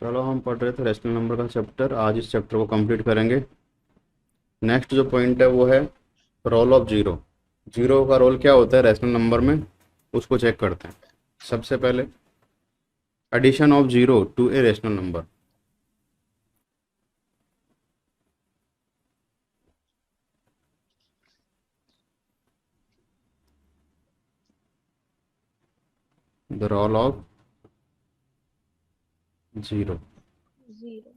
चलो हम पढ़ रहे थे रैशनल नंबर का चैप्टर। आज इस चैप्टर को कंप्लीट करेंगे। नेक्स्ट जो पॉइंट है वो है रोल ऑफ जीरो। जीरो का रोल क्या होता है रैशनल नंबर में, उसको चेक करते हैं। सबसे पहले addition of zero to a rational number. The role of zero. Zero.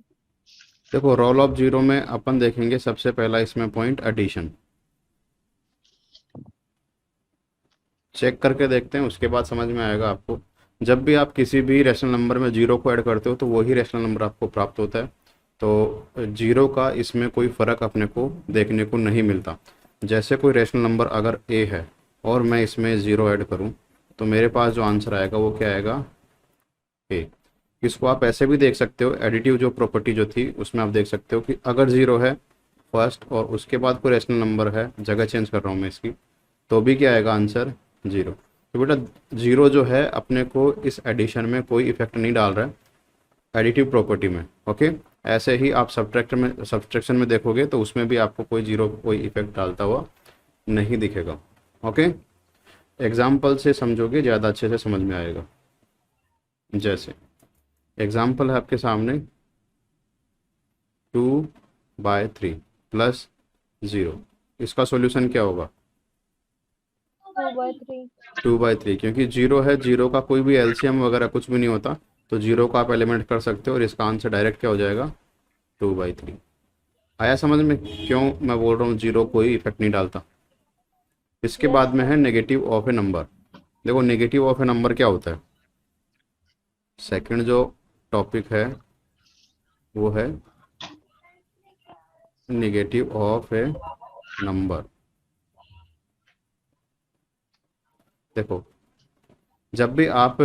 देखो रोल ऑफ जीरो में अपन देखेंगे सबसे पहला इसमें पॉइंट एडिशन। चेक करके देखते हैं, उसके बाद समझ में आएगा आपको। जब भी आप किसी भी रैशनल नंबर में जीरो को ऐड करते हो तो वही रैशनल नंबर आपको प्राप्त होता है। तो जीरो का इसमें कोई फ़र्क अपने को देखने को नहीं मिलता। जैसे कोई रैशनल नंबर अगर ए है और मैं इसमें ज़ीरो ऐड करूं तो मेरे पास जो आंसर आएगा वो क्या आएगा, ए। इसको आप ऐसे भी देख सकते हो, एडिटिव जो प्रॉपर्टी जो थी उसमें आप देख सकते हो कि अगर ज़ीरो है फर्स्ट और उसके बाद कोई रैशनल नंबर है, जगह चेंज कर रहा हूँ मैं इसकी, तो भी क्या आएगा आंसर, जीरो। तो बेटा जीरो जो है अपने को इस एडिशन में कोई इफेक्ट नहीं डाल रहा है, एडिटिव प्रॉपर्टी में। ओके, ऐसे ही आप सब्ट्रैक्शन में देखोगे तो उसमें भी आपको कोई जीरो कोई इफेक्ट डालता हुआ नहीं दिखेगा। ओके, एग्जाम्पल से समझोगे ज़्यादा अच्छे से समझ में आएगा। जैसे एग्जाम्पल है आपके सामने 2/3 प्लस ज़ीरो। इसका सॉल्यूशन क्या होगा, 2/3। 2/3, क्योंकि जीरो है, जीरो का कोई भी एलसीएम वगैरह कुछ भी नहीं होता, तो जीरो का आप एलिमेंट कर सकते हो और इसका आंसर डायरेक्ट क्या हो जाएगा, 2/3। आया समझ में क्यों मैं बोल रहा हूँ जीरो कोई इफेक्ट नहीं डालता। इसके यस बाद में सर। है नेगेटिव ऑफ ए नंबर। देखो नेगेटिव ऑफ ए नंबर क्या होता है, सेकंड जो टॉपिक है वो है नेगेटिव ऑफ ए नंबर। देखो जब भी आप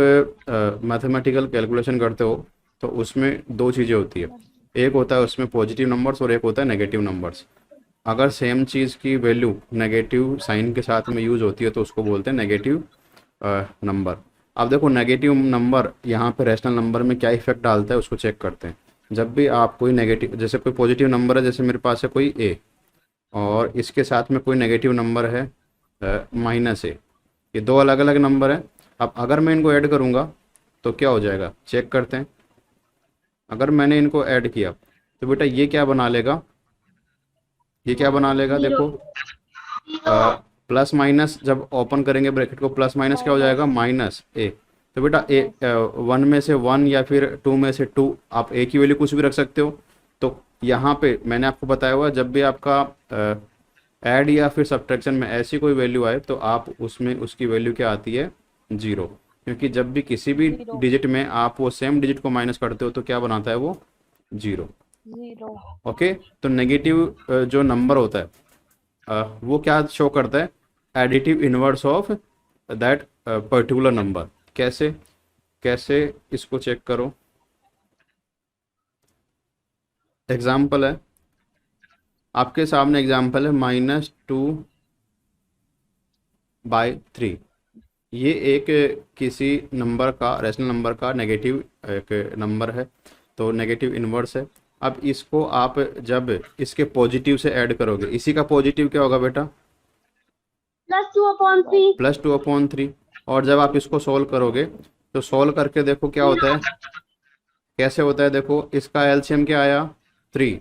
मैथमेटिकल कैलकुलेशन करते हो तो उसमें दो चीज़ें होती है। एक होता है उसमें पॉजिटिव नंबर्स और एक होता है नेगेटिव नंबर्स। अगर सेम चीज़ की वैल्यू नेगेटिव साइन के साथ में यूज़ होती है तो उसको बोलते हैं नेगेटिव नंबर। अब देखो नेगेटिव नंबर यहाँ पे रैशनल नंबर में क्या इफेक्ट डालता है उसको चेक करते हैं। जब भी आप कोई नेगेटिव, जैसे कोई पॉजिटिव नंबर है, जैसे मेरे पास है कोई ए और इसके साथ में कोई नेगेटिव नंबर है -a, ये दो अलग अलग नंबर है। अब अगर मैं इनको ऐड करूँगा तो क्या हो जाएगा, चेक करते हैं। अगर मैंने इनको ऐड किया तो बेटा ये क्या बना लेगा, ये क्या बना लेगा, जीरो। देखो प्लस माइनस जब ओपन करेंगे ब्रैकेट को, प्लस माइनस क्या हो जाएगा, माइनस। -a। तो बेटा ए यस। वन में से वन या फिर टू में से टू, आप ए की वैल्यू कुछ भी रख सकते हो। तो यहाँ पे मैंने आपको बताया हुआ जब भी आपका ऐड या फिर सब्ट्रैक्शन में ऐसी कोई वैल्यू आए तो आप उसमें उसकी वैल्यू क्या आती है, जीरो। क्योंकि जब भी किसी भी जीरो। डिजिट में आप वो सेम डिजिट को माइनस करते हो तो क्या बनाता है वो, जीरो। जीरो। ओके, तो नेगेटिव जो नंबर होता है वो क्या शो करता है, additive inverse of that particular number. कैसे, कैसे इसको चेक करो। एग्जाम्पल है आपके सामने, एग्जाम्पल है -2/3। ये एक किसी नंबर का, रैशनल नंबर का नेगेटिव एक नंबर है, तो नेगेटिव इनवर्स है। अब इसको आप जब इसके पॉजिटिव से ऐड करोगे, इसी का पॉजिटिव क्या होगा बेटा, +2/3। +2/3। और जब आप इसको सोल्व करोगे तो सोल्व करके देखो क्या होता है, कैसे होता है, देखो इसका एलसीएम क्या आया, 3,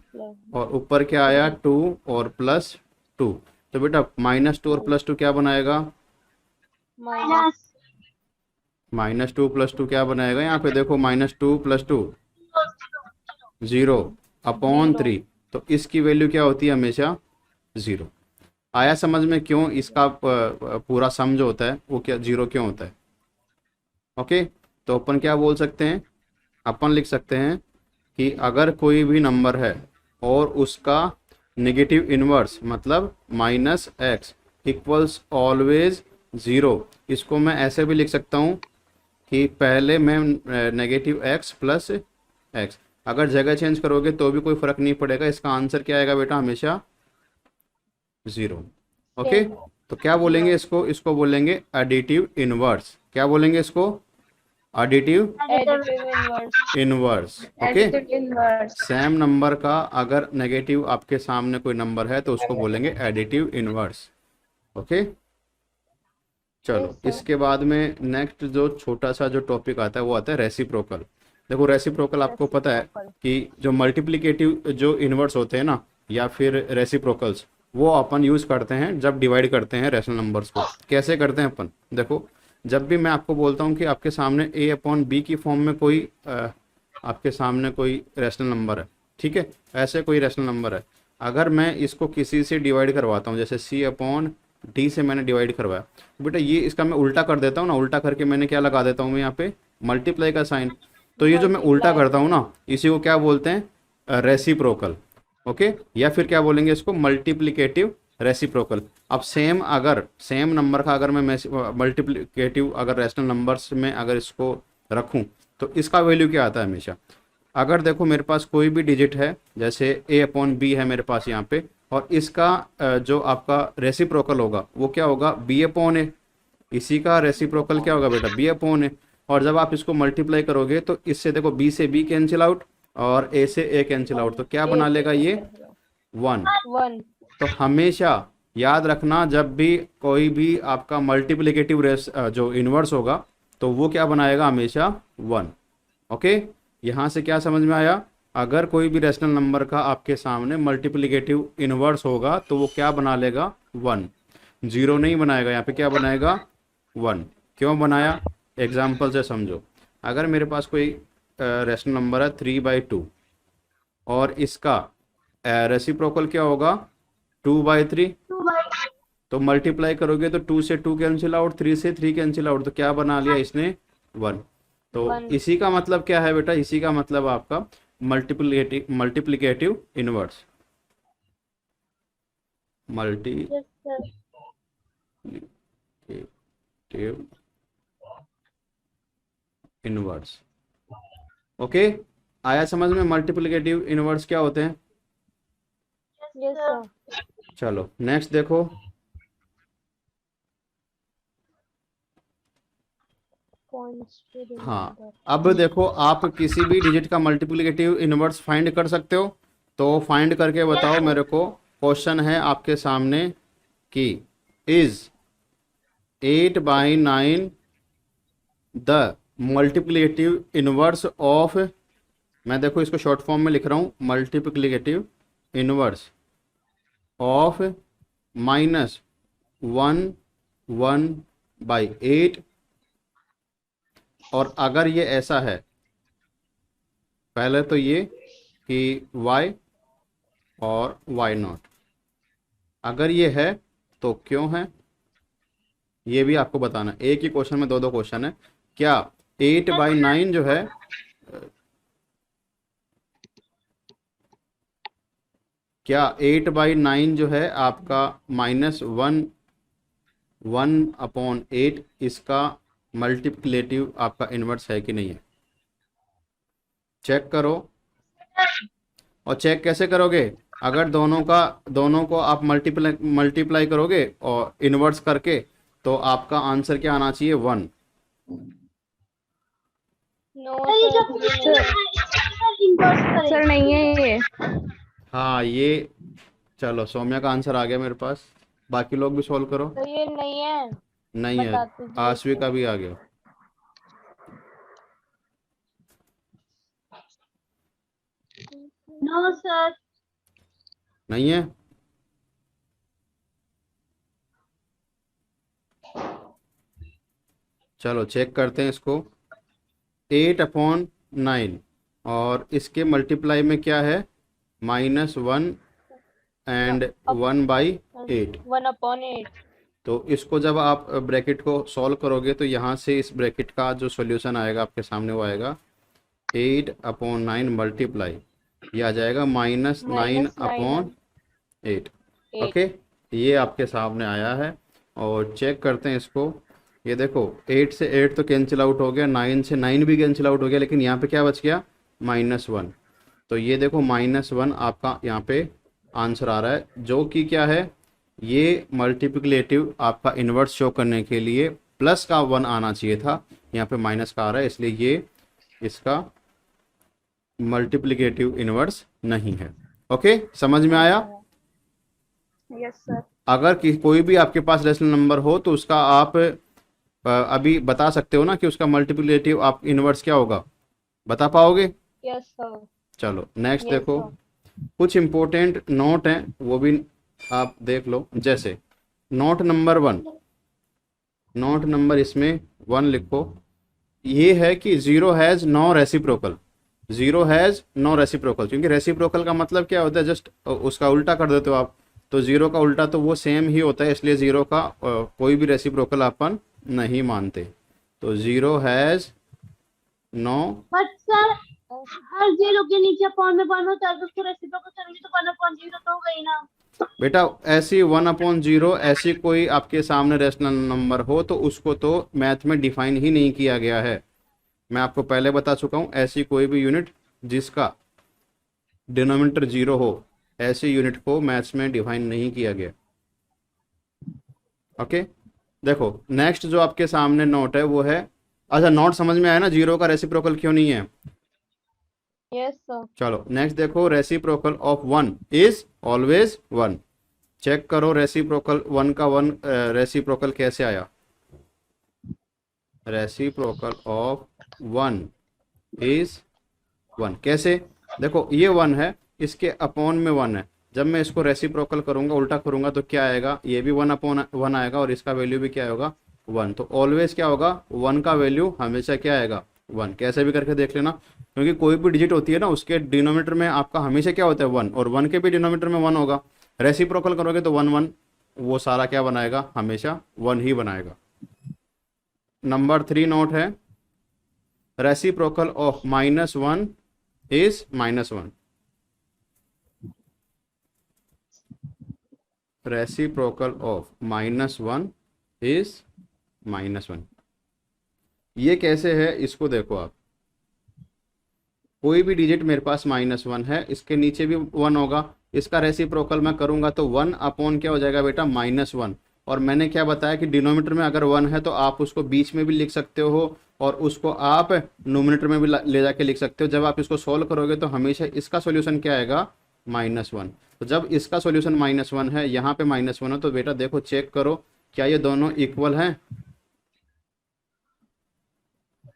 और ऊपर क्या आया, 2 और +2। तो बेटा -2 और +2 क्या बनाएगा, माइनस। -2 + 2 क्या बनाएगा, यहाँ पे देखो -2 + 2 जीरो। 0/3। तो इसकी वैल्यू क्या होती है, हमेशा जीरो। आया समझ में क्यों इसका पूरा सम जो होता है वो क्या जीरो क्यों होता है। ओके, तो अपन क्या बोल सकते हैं, अपन लिख सकते हैं कि अगर कोई भी नंबर है और उसका नेगेटिव इनवर्स मतलब -x इक्वल्स ऑलवेज ज़ीरो, इसको मैं ऐसे भी लिख सकता हूँ कि पहले मैं नेगेटिव x प्लस x, अगर जगह चेंज करोगे तो भी कोई फ़र्क नहीं पड़ेगा, इसका आंसर क्या आएगा बेटा, हमेशा ज़ीरो। ओके, तो क्या बोलेंगे जीरो। इसको, इसको बोलेंगे एडिटिव इनवर्स। क्या बोलेंगे इसको, additive additive inverse. Inverse. Okay, additive inverse. Same number का अगर नेगेटिव आपके सामने कोई नंबर है तो उसको बोलेंगे एडिटिव इनवर्स। ओके, चलो सर। इसके बाद में नेक्स्ट जो छोटा सा जो टॉपिक आता है वो आता है रेसिप्रोकल। देखो रेसिप्रोकल आपको पता है Reciprocal। कि जो मल्टीप्लिकेटिव जो इनवर्स होते हैं ना या फिर रेसिप्रोकल्स, वो अपन यूज़ करते हैं जब डिवाइड करते हैं रैशनल नंबर्स को। कैसे करते हैं अपन, देखो जब भी मैं आपको बोलता हूँ कि आपके सामने a अपॉन बी की फॉर्म में कोई आपके सामने कोई रैशनल नंबर है, ठीक है, ऐसे कोई रैशनल नंबर है, अगर मैं इसको किसी से डिवाइड करवाता हूँ, जैसे c अपॉन डी से मैंने डिवाइड करवाया, बेटा ये इसका मैं उल्टा कर देता हूँ ना, उल्टा करके मैंने क्या लगा देता हूँ मैं यहाँ पे मल्टीप्लाई का साइन। तो ये जो मैं उल्टा करता हूँ ना, इसी को क्या बोलते हैं, रेसिप्रोकल। ओके, या फिर क्या बोलेंगे इसको, मल्टीप्लिकेटिव रेसिप्रोकल। अब सेम अगर सेम नंबर का अगर मैं मल्टीप्लिकेटिव अगर रैशनल नंबर्स में अगर इसको रखूं तो इसका वैल्यू क्या आता है हमेशा। अगर देखो मेरे पास कोई भी डिजिट है, जैसे a अपॉन बी है मेरे पास यहाँ पे, और इसका जो आपका रेसिप्रोकल होगा वो क्या होगा, b अपॉन ए। इसी का रेसिप्रोकल क्या होगा बेटा, b अपॉन ए। और जब आप इसको मल्टीप्लाई करोगे तो इससे देखो b से b कैंसिल आउट और a से a कैंसिल आउट, तो क्या बना लेगा ये 1। 1। तो हमेशा याद रखना जब भी कोई भी आपका मल्टीप्लिकेटिव जो इन्वर्स होगा तो वो क्या बनाएगा, हमेशा 1। ओके, यहाँ से क्या समझ में आया, अगर कोई भी रैशनल नंबर का आपके सामने मल्टीप्लिकेटिव इन्वर्स होगा तो वो क्या बना लेगा, 1। 0 नहीं बनाएगा, यहाँ पे क्या बनाएगा, 1। क्यों बनाया, एग्जाम्पल से समझो। अगर मेरे पास कोई रैशनल नंबर है 3/2 और इसका रेसिप्रोकल क्या होगा, 2/3, तो मल्टीप्लाई करोगे तो 2 से 2 कैंसिल आउट, 3 से 3 कैंसिल आउट, तो क्या बना लिया इसने, 1। तो इसी का मतलब क्या है बेटा, इसी का मतलब आपका multiplicative inverse, Yes, sir। Multiplicative inverse. Okay, आया समझ में मल्टीप्लिकेटिव इनवर्स क्या होते हैं। Yes, sir। चलो नेक्स्ट देखो, Points to हाँ remember। अब देखो आप किसी भी डिजिट का मल्टीप्लिकेटिव इनवर्स फाइंड कर सकते हो, तो फाइंड करके बताओ मेरे को। क्वेश्चन है आपके सामने कि is 8/9 the multiplicative inverse of, मैं देखो इसको शॉर्ट फॉर्म में लिख रहा हूँ, मल्टीप्लिकेटिव इनवर्स ऑफ -1/8। और अगर ये ऐसा है, पहले तो ये कि y और y0, अगर ये है तो क्यों है, ये भी आपको बताना है। एक ही क्वेश्चन में दो क्वेश्चन है। क्या 8/9 जो है, क्या 8/9 जो है आपका -1/8 इसका मल्टीप्लिकेटिव आपका इनवर्स है कि नहीं है, चेक करो। और चेक कैसे करोगे, अगर दोनों को आप मल्टीप्लाई करोगे और इनवर्स करके, तो आपका आंसर क्या आना चाहिए, 1। No, sir। सर नहीं है ये। हाँ ये, चलो सौम्या का आंसर आ गया मेरे पास, बाकी लोग भी सॉल्व करो। तो ये नहीं है। नहीं है, बताते दीजिए। आसवी का भी आ गया। No, sir। नहीं है, चलो चेक करते हैं इसको। 8/9 और इसके मल्टीप्लाई में क्या है, -1 एंड 1/8। 1/8। तो इसको जब आप ब्रैकेट को सॉल्व करोगे तो यहाँ से इस ब्रैकेट का जो सॉल्यूशन आएगा आपके सामने वो आएगा 8/9 मल्टीप्लाई, ये आ जाएगा -9/8। ओके, ये आपके सामने आया है। और चेक करते हैं इसको, ये देखो 8 से 8 तो कैंसिल आउट हो गया, 9 से 9 भी कैंसिल आउट हो गया, लेकिन यहाँ पे क्या बच गया, -1। तो ये देखो -1 आपका यहाँ पे आंसर आ रहा है, जो कि क्या है, ये मल्टीप्लिकेटिव आपका इन्वर्स शो करने के लिए प्लस का 1 आना चाहिए था, यहाँ पे माइनस का आ रहा है, इसलिए ये इसका मल्टीप्लिकेटिव इनवर्स नहीं है। ओके, समझ में आया? Yes sir. अगर कोई भी आपके पास रेशनल नंबर हो तो उसका आप अभी बता सकते हो ना कि उसका मल्टीप्लिकेटिव आप इनवर्स क्या होगा, बता पाओगे? Yes sir. चलो नेक्स्ट यस देखो, सर। कुछ इंपॉर्टेंट नोट हैं वो भी आप देख लो। जैसे नोट नंबर 1, नोट नंबर इसमें 1 लिखो। ये है कि zero has no reciprocal, zero has no reciprocal, क्योंकि रेसिप्रोकल का मतलब क्या होता है, जस्ट उसका उल्टा कर देते हो आप, तो जीरो का उल्टा तो वो सेम ही होता है, इसलिए जीरो का कोई भी रेसिप्रोकल अपन नहीं मानते। तो zero has no, but sir हर जीरो के नीचे अपॉन में 1 होता है, तो उसको रेसिप्रोकल करेंगे तो 1/0 तो हो गई ना। बेटा ऐसी 1/0 ऐसी कोई आपके सामने रेशनल नंबर हो तो उसको तो मैथ में डिफाइन ही नहीं किया गया है। मैं आपको पहले बता चुका हूं, ऐसी कोई भी यूनिट जिसका डिनोमिनेटर 0 हो, ऐसी यूनिट को मैथ्स में डिफाइन नहीं किया गया। ओके, देखो नेक्स्ट जो आपके सामने नोट है वो है, अच्छा नोट समझ में आया ना, जीरो का रेसिप्रोकल क्यों नहीं है? Yes sir. चलो नेक्स्ट देखो, reciprocal of 1 is always 1। Check करो रेसिप्रोकल 1 का 1 रेसिप्रोकल कैसे आया? रेसिप्रोकल ऑफ 1 इज 1 कैसे? देखो ये 1 है, इसके अपॉन में 1 है, जब मैं इसको रेसिप्रोकल करूंगा, उल्टा करूंगा तो क्या आएगा, ये भी 1/1 आएगा और इसका वैल्यू भी क्या होगा 1। तो ऑलवेज क्या होगा, 1 का वैल्यू हमेशा क्या आएगा 1। कैसे भी करके देख लेना, क्योंकि कोई भी डिजिट होती है ना उसके डिनोमिनेटर में आपका हमेशा क्या होता है 1, और 1 के भी डिनोमिनेटर में 1 होगा। रेसिप्रोकल करोगे तो 1 1 वो सारा क्या बनाएगा, हमेशा 1 ही बनाएगा। नंबर 3 नोट है, reciprocal of -1 is -1। Reciprocal of -1 is -1। ये कैसे है इसको देखो आप, कोई भी डिजिट मेरे पास -1 है, इसके नीचे भी 1 होगा, इसका रेसिप्रोकल मैं करूंगा तो 1 अपॉन क्या हो जाएगा बेटा -1। और मैंने क्या बताया कि डिनोमिनेटर में अगर 1 है तो आप उसको बीच में भी लिख सकते हो और उसको आप नोमिनेटर में भी ले जाके लिख सकते हो। जब आप इसको सॉल्व करोगे तो हमेशा इसका सॉल्यूशन क्या आएगा -1। तो जब इसका सॉल्यूशन -1 है, यहाँ पे -1 है, तो बेटा देखो चेक करो क्या ये दोनों इक्वल हैं,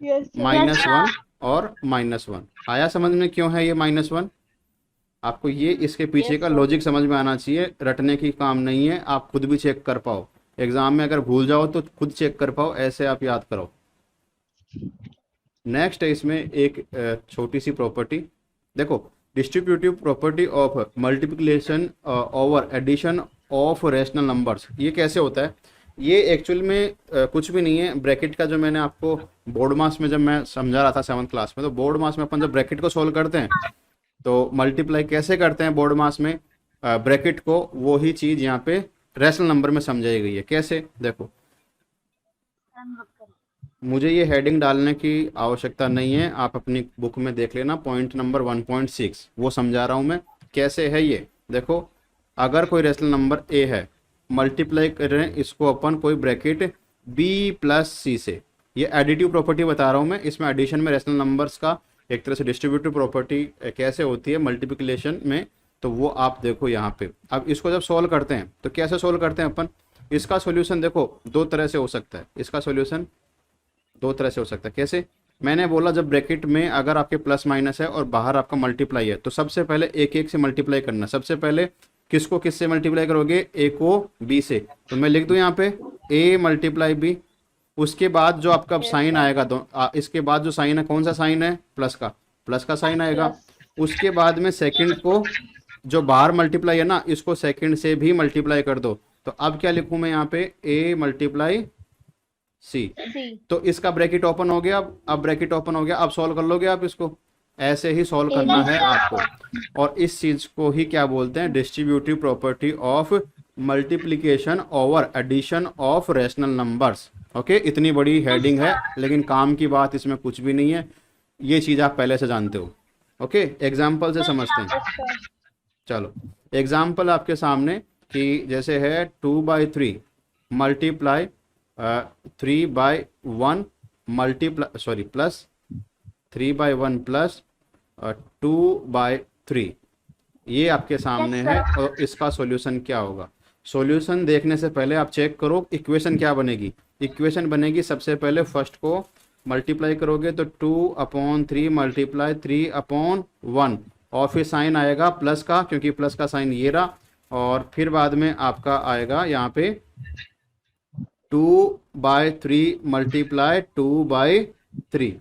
-1 और -1। आया समझ में क्यों है ये -1? आपको ये इसके पीछे Yes, का sir. लॉजिक समझ में आना चाहिए, रटने की काम नहीं है, आप खुद भी चेक कर पाओ एग्जाम में, अगर भूल जाओ तो खुद चेक कर पाओ, ऐसे आप याद करो। नेक्स्ट है इसमें एक छोटी सी प्रॉपर्टी, देखो distributive property of multiplication over addition of rational numbers. ये कैसे होता है? ये एक्चुअल में कुछ भी नहीं है, ब्रैकेट का जो मैंने आपको बोर्ड मास में जब मैं समझा रहा था 7th क्लास में, तो बोर्ड मास में अपन जब ब्रैकेट को सोल्व करते हैं तो मल्टीप्लाई कैसे करते हैं बोर्ड मास में ब्रैकेट को, वो ही चीज़ यहाँ पे रैशनल नंबर में समझाई गई है। कैसे देखो, मुझे ये हेडिंग डालने की आवश्यकता नहीं है, आप अपनी बुक में देख लेना, पॉइंट नंबर 1.6 वो समझा रहा हूँ मैं। कैसे है ये देखो, अगर कोई रैशनल नंबर ए है, मल्टीप्लाई कर रहे हैं इसको अपन कोई ब्रैकेट b + c से, ये एडिटिव प्रॉपर्टी बता रहा हूँ मैं, इसमें एडिशन में रैशनल नंबर्स का एक तरह से डिस्ट्रीब्यूटिव प्रॉपर्टी कैसे होती है मल्टीप्लिकेशन में, तो वो आप देखो यहाँ पे। अब इसको जब सॉल्व करते हैं तो कैसे सॉल्व करते हैं अपन, इसका सॉल्यूशन देखो दो तरह से हो सकता है, इसका सॉल्यूशन दो तरह से हो सकता है। कैसे? मैंने बोला जब ब्रैकेट में अगर आपके प्लस माइनस है और बाहर आपका मल्टीप्लाई है तो सबसे पहले एक एक से मल्टीप्लाई करना। सबसे पहले किसको किससे मल्टीप्लाई करोगे, ए को बी से, तो मैं लिख दूं यहाँ पे a × b। उसके बाद जो आपका साइन आएगा इसके बाद जो साइन है, कौन सा साइन है, प्लस का साइन आएगा। उसके बाद में सेकंड को जो बाहर मल्टीप्लाई है ना, इसको सेकंड से भी मल्टीप्लाई कर दो। तो अब क्या लिखूं मैं यहाँ पे a × c, तो इसका ब्रैकेट ओपन हो गया। अब ब्रैकेट ओपन हो गया, अब सॉल्व कर लोगे आप इसको, ऐसे ही सॉल्व करना है आपको। और इस चीज को ही क्या बोलते हैं, distributive property of multiplication over addition of rational numbers. Okay, इतनी बड़ी हेडिंग है लेकिन काम की बात इसमें कुछ भी नहीं है, ये चीज आप पहले से जानते हो। ओके, एग्जाम्पल से समझते हैं। चलो एग्जाम्पल आपके सामने कि जैसे है 2/3 मल्टीप्लाई 3/1 प्लस 3/1 प्लस 2/3, ये आपके सामने है। और इसका सॉल्यूशन क्या होगा? सॉल्यूशन देखने से पहले आप चेक करो इक्वेशन क्या बनेगी। इक्वेशन बनेगी, सबसे पहले फर्स्ट को मल्टीप्लाई करोगे तो 2/3 मल्टीप्लाई 3/1, और फिर साइन आएगा प्लस का, क्योंकि प्लस का साइन ये रहा। और फिर बाद में आपका आएगा यहाँ पे 2/3 मल्टीप्लाई 2/3,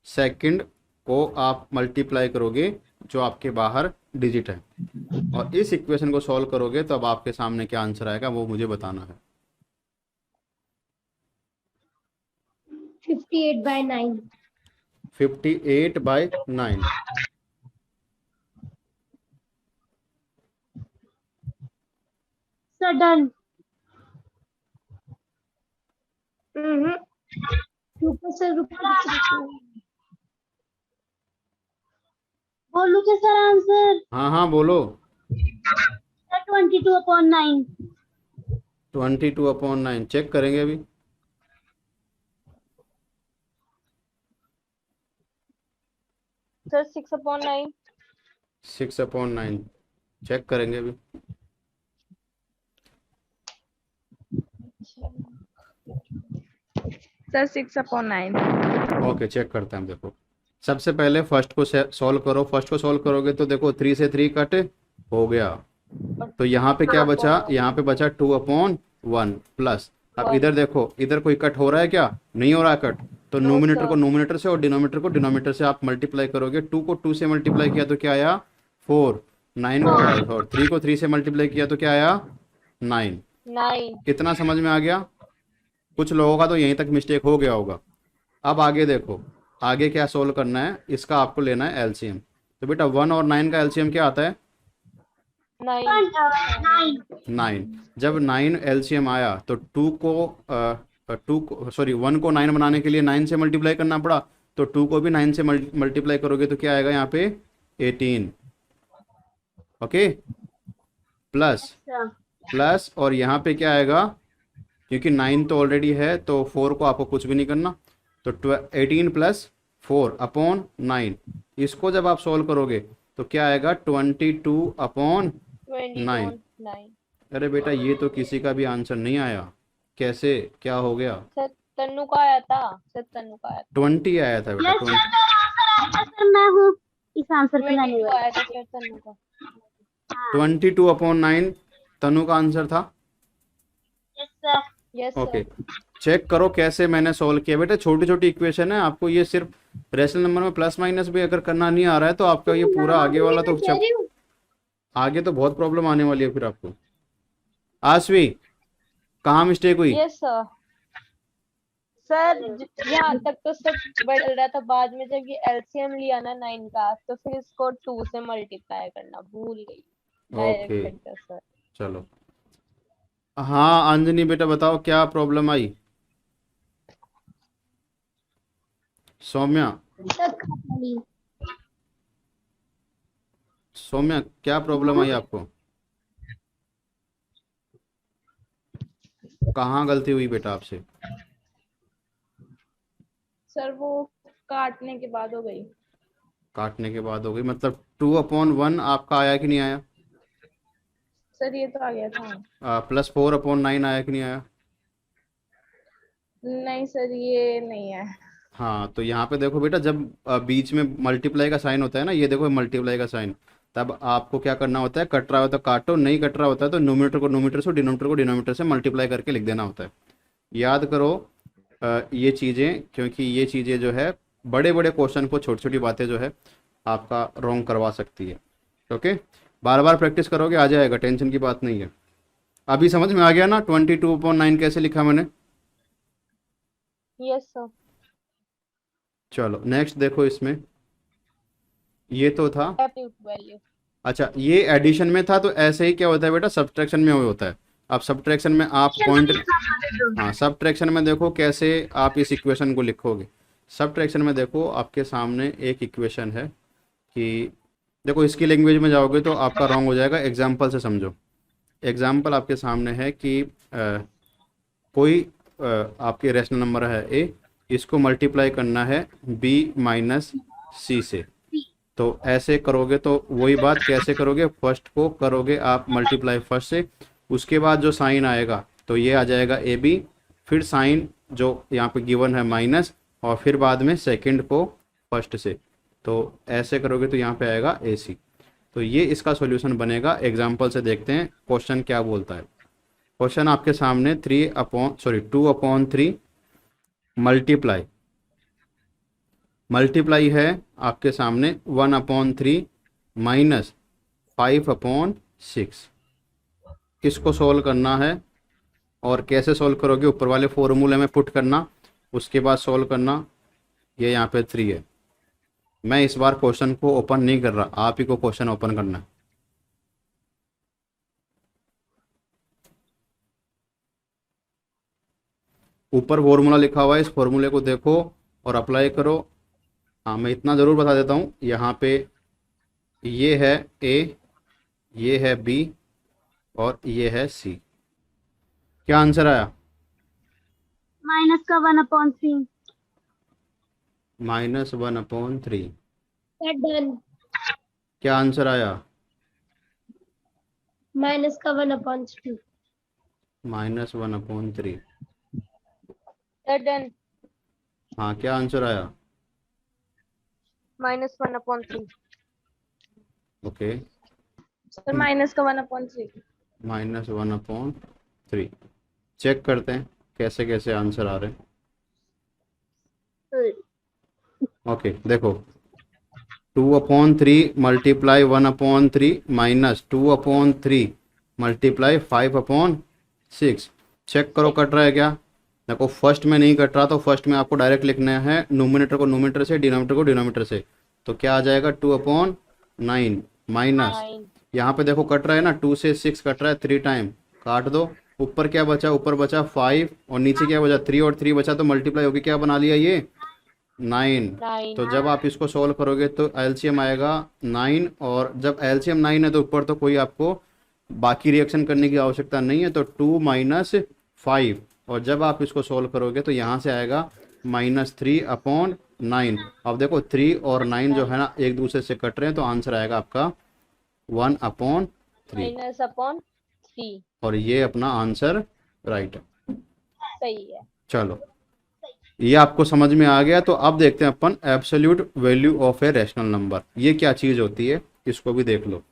सेकंड को आप मल्टीप्लाई करोगे जो आपके बाहर डिजिट है, और इस इक्वेशन को सॉल्व करोगे तो अब आपके सामने क्या आंसर आएगा वो मुझे बताना है। 58/9। 58/9। Sir done. ऊपर से बोलू के सर आंसर? हाँ हाँ बोलो। 22/9। 22/9 चेक करेंगे अभी। सर 6/9। 6/9 चेक करेंगे अभी। सर 6/9। ओके चेक करते हैं हम। देखो सबसे पहले फर्स्ट को सॉल्व करो। फर्स्ट को सॉल्व करोगे तो देखो 3 से 3 कट हो गया, तो यहाँ पे क्या बचा? यहाँ पे बचा 2/1 प्लस। अब इधर देखो, इधर कोई कट हो रहा है क्या? नहीं हो रहा है कट। तो नोमिनेटर को नोमिनेटर से और डिनोमिनेटर को डिनोमिनेटर से आप मल्टीप्लाई करोगे। 2 को 2 से मल्टीप्लाई किया तो क्या आया? 4। 9 को और 3 को 3 से मल्टीप्लाई किया तो क्या आया? 9। 9। कितना समझ में आ गया? कुछ लोगों का तो यहीं तक मिस्टेक हो गया होगा। अब आगे देखो, आगे क्या सोल्व करना है, इसका आपको लेना है एलसीएम। तो बेटा 1 और 9 का एलसीएम क्या आता है? 9। जब 9 एलसीएम आया तो 1 को 9 बनाने के लिए 9 से मल्टीप्लाई करना पड़ा, तो 2 को भी 9 से मल्टीप्लाई करोगे तो क्या आएगा यहाँ पे? 18। ओके, प्लस और यहाँ पे क्या आएगा? क्योंकि 9 तो ऑलरेडी है तो 4 को आपको कुछ भी नहीं करना, तो 18 प्लस 4/9। इसको जब आप सॉल्व करोगे तो क्या आएगा? 22/9। अरे बेटा ये तो किसी का भी आंसर नहीं आया, कैसे, क्या हो गया? सर तन्नू का आया था। सर तन्नू का आया था। 20 आया था बेटा। 20 सर मैं हूँ इस आंसर पे लाने 22 वाला। आया था सर तन्नू का। 22/9 तनु का आंसर था। Yes sir. Yes okay, sir. Check करो कैसे मैंने सॉल्व किया। बेटा छोटी छोटी इक्वेशन है, आपको ये सिर्फ रेशनल नंबर में प्लस माइनस भी अगर करना नहीं आ रहा है तो आपका ये पूरा आगे वाला तो आगे तो बहुत प्रॉब्लम आने वाली है फिर आपको। आसवी कहाँ मिस्टेक हुई? Yes sir. सर यहाँ तक तो सब बढ़ रहा था, बाद में जब ये एलसीएम लिया ना 9 का तो फिर इसको 2 से मल्टीप्लाई करना भूल गई। Okay direct sir. चलो। हाँ अंजनी बेटा बताओ क्या प्रॉब्लम आई? सौम्या, सौम्या क्या प्रॉब्लम आई आपको? कहाँ गलती हुई बेटा आपसे? सर वो काटने के बाद हो गई। काटने के बाद हो गई मतलब 2/1 आपका आया कि नहीं आया? सर ये तो आ गया था। प्लस 4/9 आया कि नहीं आया? नहीं सर ये नहीं है। हाँ तो यहाँ पे देखो बेटा, जब बीच में मल्टीप्लाई का साइन होता है ना, ये देखो मल्टीप्लाई का साइन, तब आपको क्या करना होता है? कट रहा होता है काटो, नहीं कट रहा होता है तो नोमिनेटर को नोमिनेटर से, डिनोमिनेटर को डिनोमिनेटर से मल्टीप्लाई करके लिख देना होता है। याद करो ये चीज़ें, क्योंकि ये चीज़ें जो है बड़े बड़े क्वेश्चन को छोटी छोटी बातें जो है आपका रॉन्ग करवा सकती है। ओके, बार बार प्रैक्टिस करोगे आ जाएगा, टेंशन की बात नहीं है। अभी समझ में आ गया ना 22/9 कैसे लिखा मैंने? Yes sir. चलो नेक्स्ट देखो, इसमें ये तो था। Absolute value. अच्छा ये एडिशन में था, तो ऐसे ही क्या होता है बेटा सब्ट्रैक्शन में होता है। अब सब्ट्रैक्शन में आप पॉइंट, हाँ सब्ट्रैक्शन में देखो कैसे आप इस इक्वेशन को लिखोगे। सब्ट्रैक्शन में देखो आपके सामने एक इक्वेशन है कि देखो, इसकी लैंग्वेज में जाओगे तो आपका रॉन्ग हो जाएगा, एग्जाम्पल से समझो। एग्जाम्पल आपके सामने है कि कोई आपके रेशनल नंबर है ए, इसको मल्टीप्लाई करना है b माइनस सी से। तो ऐसे करोगे तो वही बात, कैसे करोगे, फर्स्ट को करोगे आप मल्टीप्लाई फर्स्ट से, उसके बाद जो साइन आएगा तो ये आ जाएगा ए बी, फिर साइन जो यहाँ पे गिवन है माइनस, और फिर बाद में सेकंड को फर्स्ट से। तो ऐसे करोगे तो यहाँ पे आएगा ए सी। तो ये इसका सॉल्यूशन बनेगा। एग्जाम्पल से देखते हैं क्वेश्चन क्या बोलता है। क्वेश्चन आपके सामने 2/3 मल्टीप्लाई है आपके सामने 1/3 माइनस 5/6। इसको सॉल्व करना है, और कैसे सॉल्व करोगे, ऊपर वाले फॉर्मूले में पुट करना, उसके बाद सॉल्व करना। ये यहाँ पे 3 है। मैं इस बार क्वेश्चन को ओपन नहीं कर रहा, आप ही को क्वेश्चन ओपन करना है। ऊपर फॉर्मूला लिखा हुआ है, इस फॉर्मूले को देखो और अप्लाई करो। हाँ, मैं इतना ज़रूर बता देता हूँ, यहाँ पे ये है ए, ये है बी और ये है सी। क्या आंसर आया? माइनस का 1/3। -1/3। डन। क्या आंसर आया? माइनस का 1/2। -1/3। डन। हाँ, क्या आंसर आया? -1/3। ओके, सर माइनस का 1/3। -1/3। चेक करते हैं कैसे कैसे आंसर आ रहे हैं। ओके, देखो 2/3 मल्टीप्लाई 1/3 माइनस 2/3 मल्टीप्लाई 5/6। चेक करो कट रहा है क्या। देखो फर्स्ट में नहीं कट रहा, तो फर्स्ट में आपको डायरेक्ट लिखना है नोमिनेटर को नोमिनेटर से, डिनोमिनेटर को डिनोमिनेटर से। तो क्या आ जाएगा 2/9 माइनस, यहाँ पे देखो कट रहा है ना, 2 से 6 कट रहा है, 3 टाइम काट दो। ऊपर क्या बचा, ऊपर बचा 5 और नीचे क्या बचा 3, और 3 बचा तो मल्टीप्लाई होगी, क्या बना लिया ये 9। तो जब आप इसको सोल्व करोगे तो एलसीएम आएगा 9, और जब एलसीएम 9 है तो ऊपर तो कोई आपको बाकी रिएक्शन करने की आवश्यकता नहीं है, तो 2 - 5। और जब आप इसको सोल्व करोगे तो यहाँ से आएगा -3/9। अब देखो 3 और 9 जो है ना एक दूसरे से कट रहे हैं, तो आंसर आएगा आपका 1/3। -3। और ये अपना आंसर राइट है। सही है। चलो, ये आपको समझ में आ गया। तो अब देखते हैं अपन absolute value of a rational number. ये क्या चीज़ होती है, इसको भी देख लो।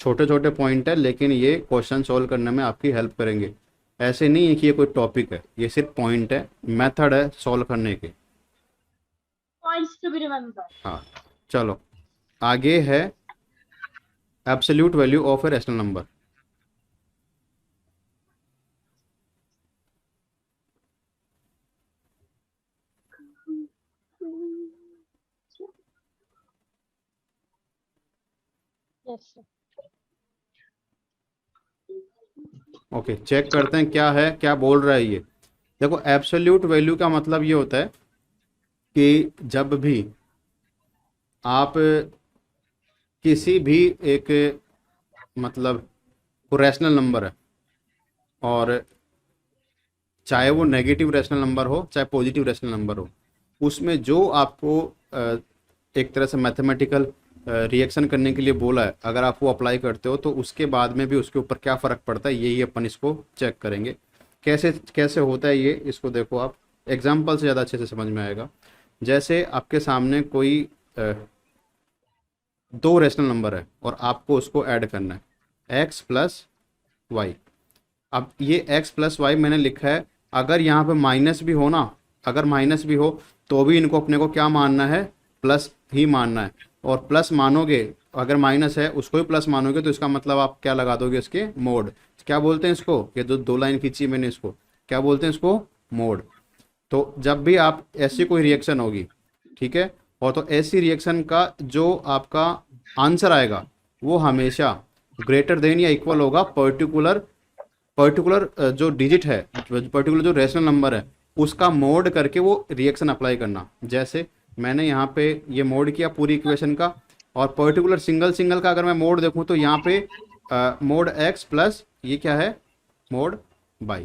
छोटे छोटे पॉइंट है, लेकिन ये क्वेश्चन सॉल्व करने में आपकी हेल्प करेंगे। ऐसे नहीं है कि ये कोई टॉपिक है, ये सिर्फ पॉइंट है, मेथड है सॉल्व करने के। Points to be remember. हाँ, चलो आगे है absolute value of a rational number. Yes. Okay, check करते हैं क्या है, क्या बोल रहा है ये। देखो एब्सोल्यूट वैल्यू का मतलब ये होता है कि जब भी आप किसी भी एक मतलब रैशनल नंबर है, और चाहे वो नेगेटिव रैशनल नंबर हो चाहे पॉजिटिव रैशनल नंबर हो, उसमें जो आपको एक तरह से मैथमेटिकल रिएक्शन करने के लिए बोला है, अगर आप वो अप्लाई करते हो तो उसके बाद में भी उसके ऊपर क्या फ़र्क पड़ता है, यही अपन इसको चेक करेंगे। कैसे कैसे होता है ये, इसको देखो आप एग्जाम्पल से ज़्यादा अच्छे से समझ में आएगा। जैसे आपके सामने कोई 2 रैशनल नंबर है और आपको उसको ऐड करना है x + y। अब ये x + y मैंने लिखा है, अगर यहाँ पे माइनस भी हो ना, अगर माइनस भी हो तो भी इनको अपने को क्या मानना है, प्लस ही मानना है। और प्लस मानोगे, अगर माइनस है उसको भी प्लस मानोगे, तो इसका मतलब आप क्या लगा दोगे, इसके मोड। क्या बोलते हैं इसको, ये जो 2 लाइन खींची मैंने, इसको क्या बोलते हैं, इसको मोड। तो जब भी आप ऐसी कोई रिएक्शन होगी, ठीक है, और तो ऐसी रिएक्शन का जो आपका आंसर आएगा वो हमेशा ग्रेटर देन या इक्वल होगा पर्टिकुलर जो डिजिट है, पर्टिकुलर जो रैशनल नंबर है, उसका मोड करके वो रिएक्शन अप्लाई करना। जैसे मैंने यहाँ पे ये मोड किया पूरी इक्वेशन का, और पर्टिकुलर सिंगल का अगर मैं मोड देखूँ तो यहाँ पे मोड x प्लस ये क्या है, मोड y।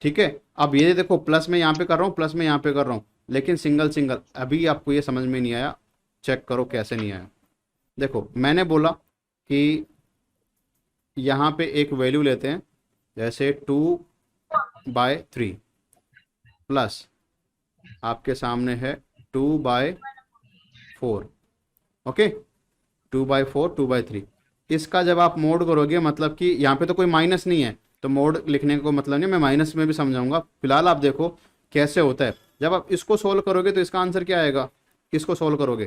ठीक है। अब ये देखो प्लस में यहाँ पे कर रहा हूँ, प्लस में यहाँ पे कर रहा हूँ, लेकिन सिंगल सिंगल। अभी आपको ये समझ में नहीं आया, चेक करो कैसे नहीं आया। देखो मैंने बोला कि यहाँ पे एक वैल्यू लेते हैं, जैसे 2/3 प्लस आपके सामने है 2/4। ओके, 2/4 2/3। इसका जब आप मोड करोगे, मतलब कि यहाँ पे तो कोई माइनस नहीं है तो मोड लिखने को मतलब नहीं, मैं माइनस में भी समझाऊंगा। फिलहाल आप देखो कैसे होता है। जब आप इसको सोल्व करोगे तो इसका आंसर क्या आएगा, इसको सोल्व करोगे।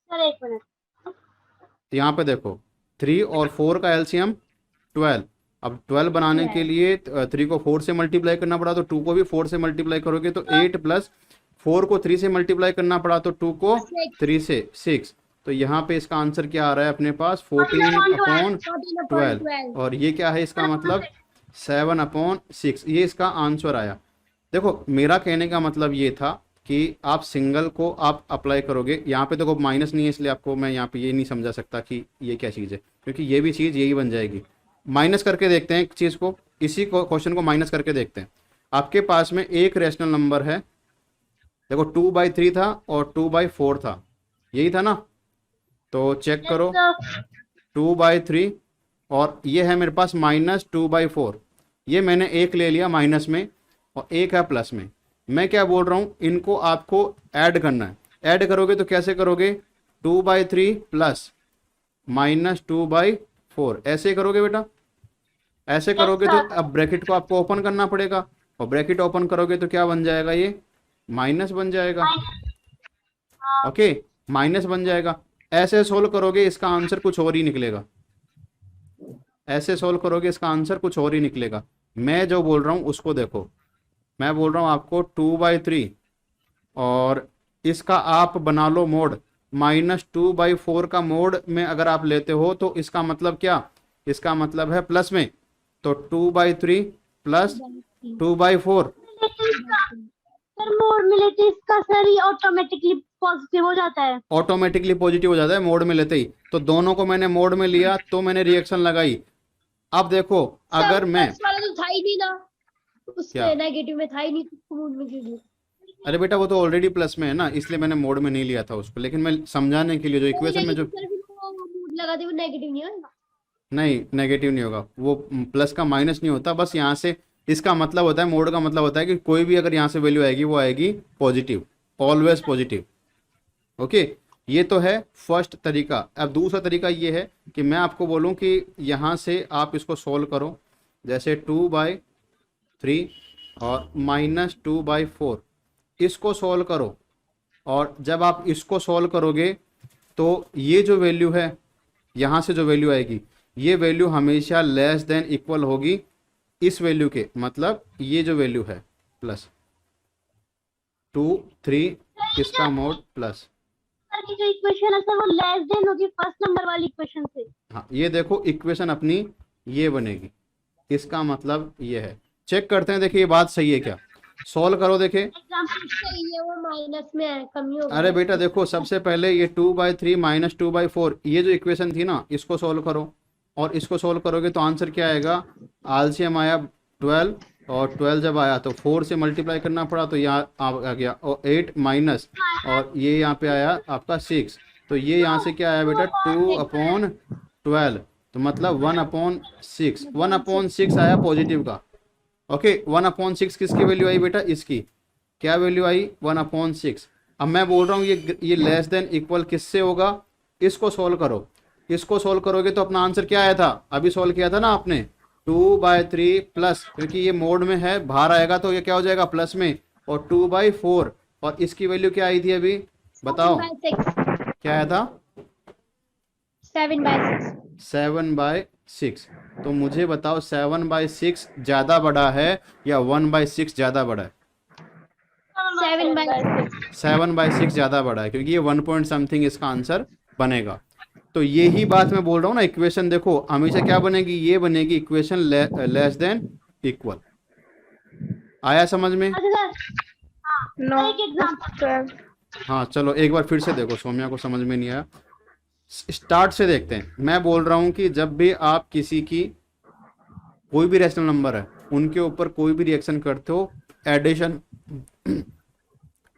सर एक मिनट। यहाँ पे देखो 3 और 4 का एलसीएम 12। अब 12 बनाने के लिए 3 को 4 से मल्टीप्लाई करना पड़ा, तो 2 को भी 4 से मल्टीप्लाई करोगे तो 8 प्लस 4 को 3 से मल्टीप्लाई करना पड़ा तो 2 को 3 से 6। तो यहाँ पे इसका आंसर क्या आ रहा है अपने पास, 14/12। और ये क्या है इसका मतलब, 7/6। ये इसका आंसर आया। देखो मेरा कहने का मतलब ये था कि आप सिंगल को आप अप्लाई करोगे, यहाँ पे देखो माइनस नहीं है इसलिए आपको मैं यहाँ पे ये नहीं समझा सकता कि ये क्या चीज़ है, क्योंकि ये भी चीज़ यही बन जाएगी। माइनस करके देखते हैं एक चीज़ को, इसी को क्वेश्चन को माइनस करके देखते हैं। आपके पास में एक रेशनल नंबर है, देखो 2/3 था और 2/4 था, यही था ना। तो चेक करो 2/3 और ये है मेरे पास -2/4। ये मैंने एक ले लिया माइनस में और एक है प्लस में। मैं क्या बोल रहा हूँ, इनको आपको ऐड करना है। ऐड करोगे तो कैसे करोगे, 2/3 प्लस -2/4 ऐसे करोगे बेटा। ऐसे करोगे तो अब ब्रैकेट को आपको ओपन करना पड़ेगा, और ब्रैकेट ओपन करोगे तो क्या बन जाएगा, ये माइनस बन जाएगा। ओके, माइनस बन जाएगा। ऐसे सोल्व करोगे इसका आंसर कुछ और ही निकलेगा। ऐसे सोल्व करोगे इसका आंसर कुछ और ही निकलेगा। मैं जो बोल रहा हूँ उसको देखो, मैं बोल रहा हूँ आपको 2/3 और इसका आप बना लो मोड, -2/4 का मोड में अगर आप लेते हो तो इसका मतलब क्या, इसका मतलब है प्लस में, तो 2/3 प्लस 2/4। सर मोड मिले तो इसका सर ही ऑटोमेटिकली पॉजिटिव हो जाता है। ऑटोमेटिकली पॉजिटिव हो जाता है मोड में लेते ही। तो दोनों को मैंने मोड में लिया तो मैंने रिएक्शन लगाई। अब देखो अगर मैं, वाला तो था ही नहीं ना, क्या? उसके नेगेटिव में था ही नहीं, तो मोड में क्यों लिया? अरे बेटा वो तो ऑलरेडी प्लस में है ना, इसलिए मैंने मोड में नहीं लिया था उसको, लेकिन मैं समझाने के लिए जो इक्वेशन में जो, मोड लगाते हुए नेगेटिव नहीं होगा। नहीं नेगेटिव नहीं होगा, वो प्लस का माइनस नहीं होता, बस यहाँ से इसका मतलब होता है, मोड का मतलब होता है कि कोई भी अगर यहाँ से वैल्यू आएगी वो आएगी पॉजिटिव, ऑलवेज पॉजिटिव। ओके, ये तो है फर्स्ट तरीका। अब दूसरा तरीका ये है कि मैं आपको बोलूँ कि यहाँ से आप इसको सोल्व करो, जैसे 2/3 और -2/4 इसको सोल्व करो। और जब आप इसको सोल्व करोगे तो ये जो वैल्यू है, यहाँ से जो वैल्यू आएगी, ये वैल्यू हमेशा लेस देन इक्वल होगी इस वैल्यू के, मतलब ये जो वैल्यू है प्लस 2 3 इसका मोड प्लस। सर की जो इक्वेशन है सर वो लेस देन होगी फर्स्ट नंबर वाली इक्वेशन से। हाँ ये देखो इक्वेशन अपनी ये बनेगी, इसका मतलब ये है। चेक करते हैं, देखिए ये बात सही है क्या, सॉल्व करो देखे। एग्जांपल सही है, वो माइनस में है, कमी होगी। अरे बेटा देखो सबसे पहले ये 2/3 -2/4 ये जो इक्वेशन थी ना, इसको सोल्व करो, और इसको सोल्व करोगे तो आंसर क्या आएगा, एलसीएम आया 12, और 12 जब आया तो 4 से मल्टीप्लाई करना पड़ा तो यहाँ आ गया, और 8 माइनस, और ये यहाँ पे आया आपका 6। तो ये यहाँ से क्या आया बेटा, 2/12, तो मतलब 1/6, 1/6 आया पॉजिटिव का। ओके, 1/6 किसकी वैल्यू आई बेटा, इसकी क्या वैल्यू आई, 1/6। अब मैं बोल रहा हूँ ये लेस देन इक्वल किससे होगा, इसको सोल्व करो। इसको सोल्व करोगे तो अपना आंसर क्या आया था, अभी सोल्व किया था ना आपने, 2/3 प्लस, क्योंकि ये मोड में है बाहर आएगा तो ये क्या हो जाएगा प्लस में, और 2/4, और इसकी वैल्यू क्या आई थी अभी बताओ, क्या आया था 7/6। 7/6। तो मुझे बताओ 7/6 ज़्यादा बड़ा है या 1/6 ज़्यादा बड़ा है, 7/6। 7/6 ज़्यादा बड़ा है, क्योंकि ये 1 पॉइंट समथिंग इसका आंसर बनेगा। तो यही बात मैं बोल रहा हूँ ना, इक्वेशन देखो हमेशा क्या बनेगी, ये बनेगी इक्वेशन लेस देन इक्वल। आया समझ में, अच्छा सर हाँ एक एग्जांपल। हाँ चलो एक बार फिर से देखो, सौम्या को समझ में नहीं आया, स्टार्ट से देखते हैं। मैं बोल रहा हूँ कि जब भी आप किसी की कोई भी रैशनल नंबर है उनके ऊपर कोई भी रिएक्शन करते हो, एडिशन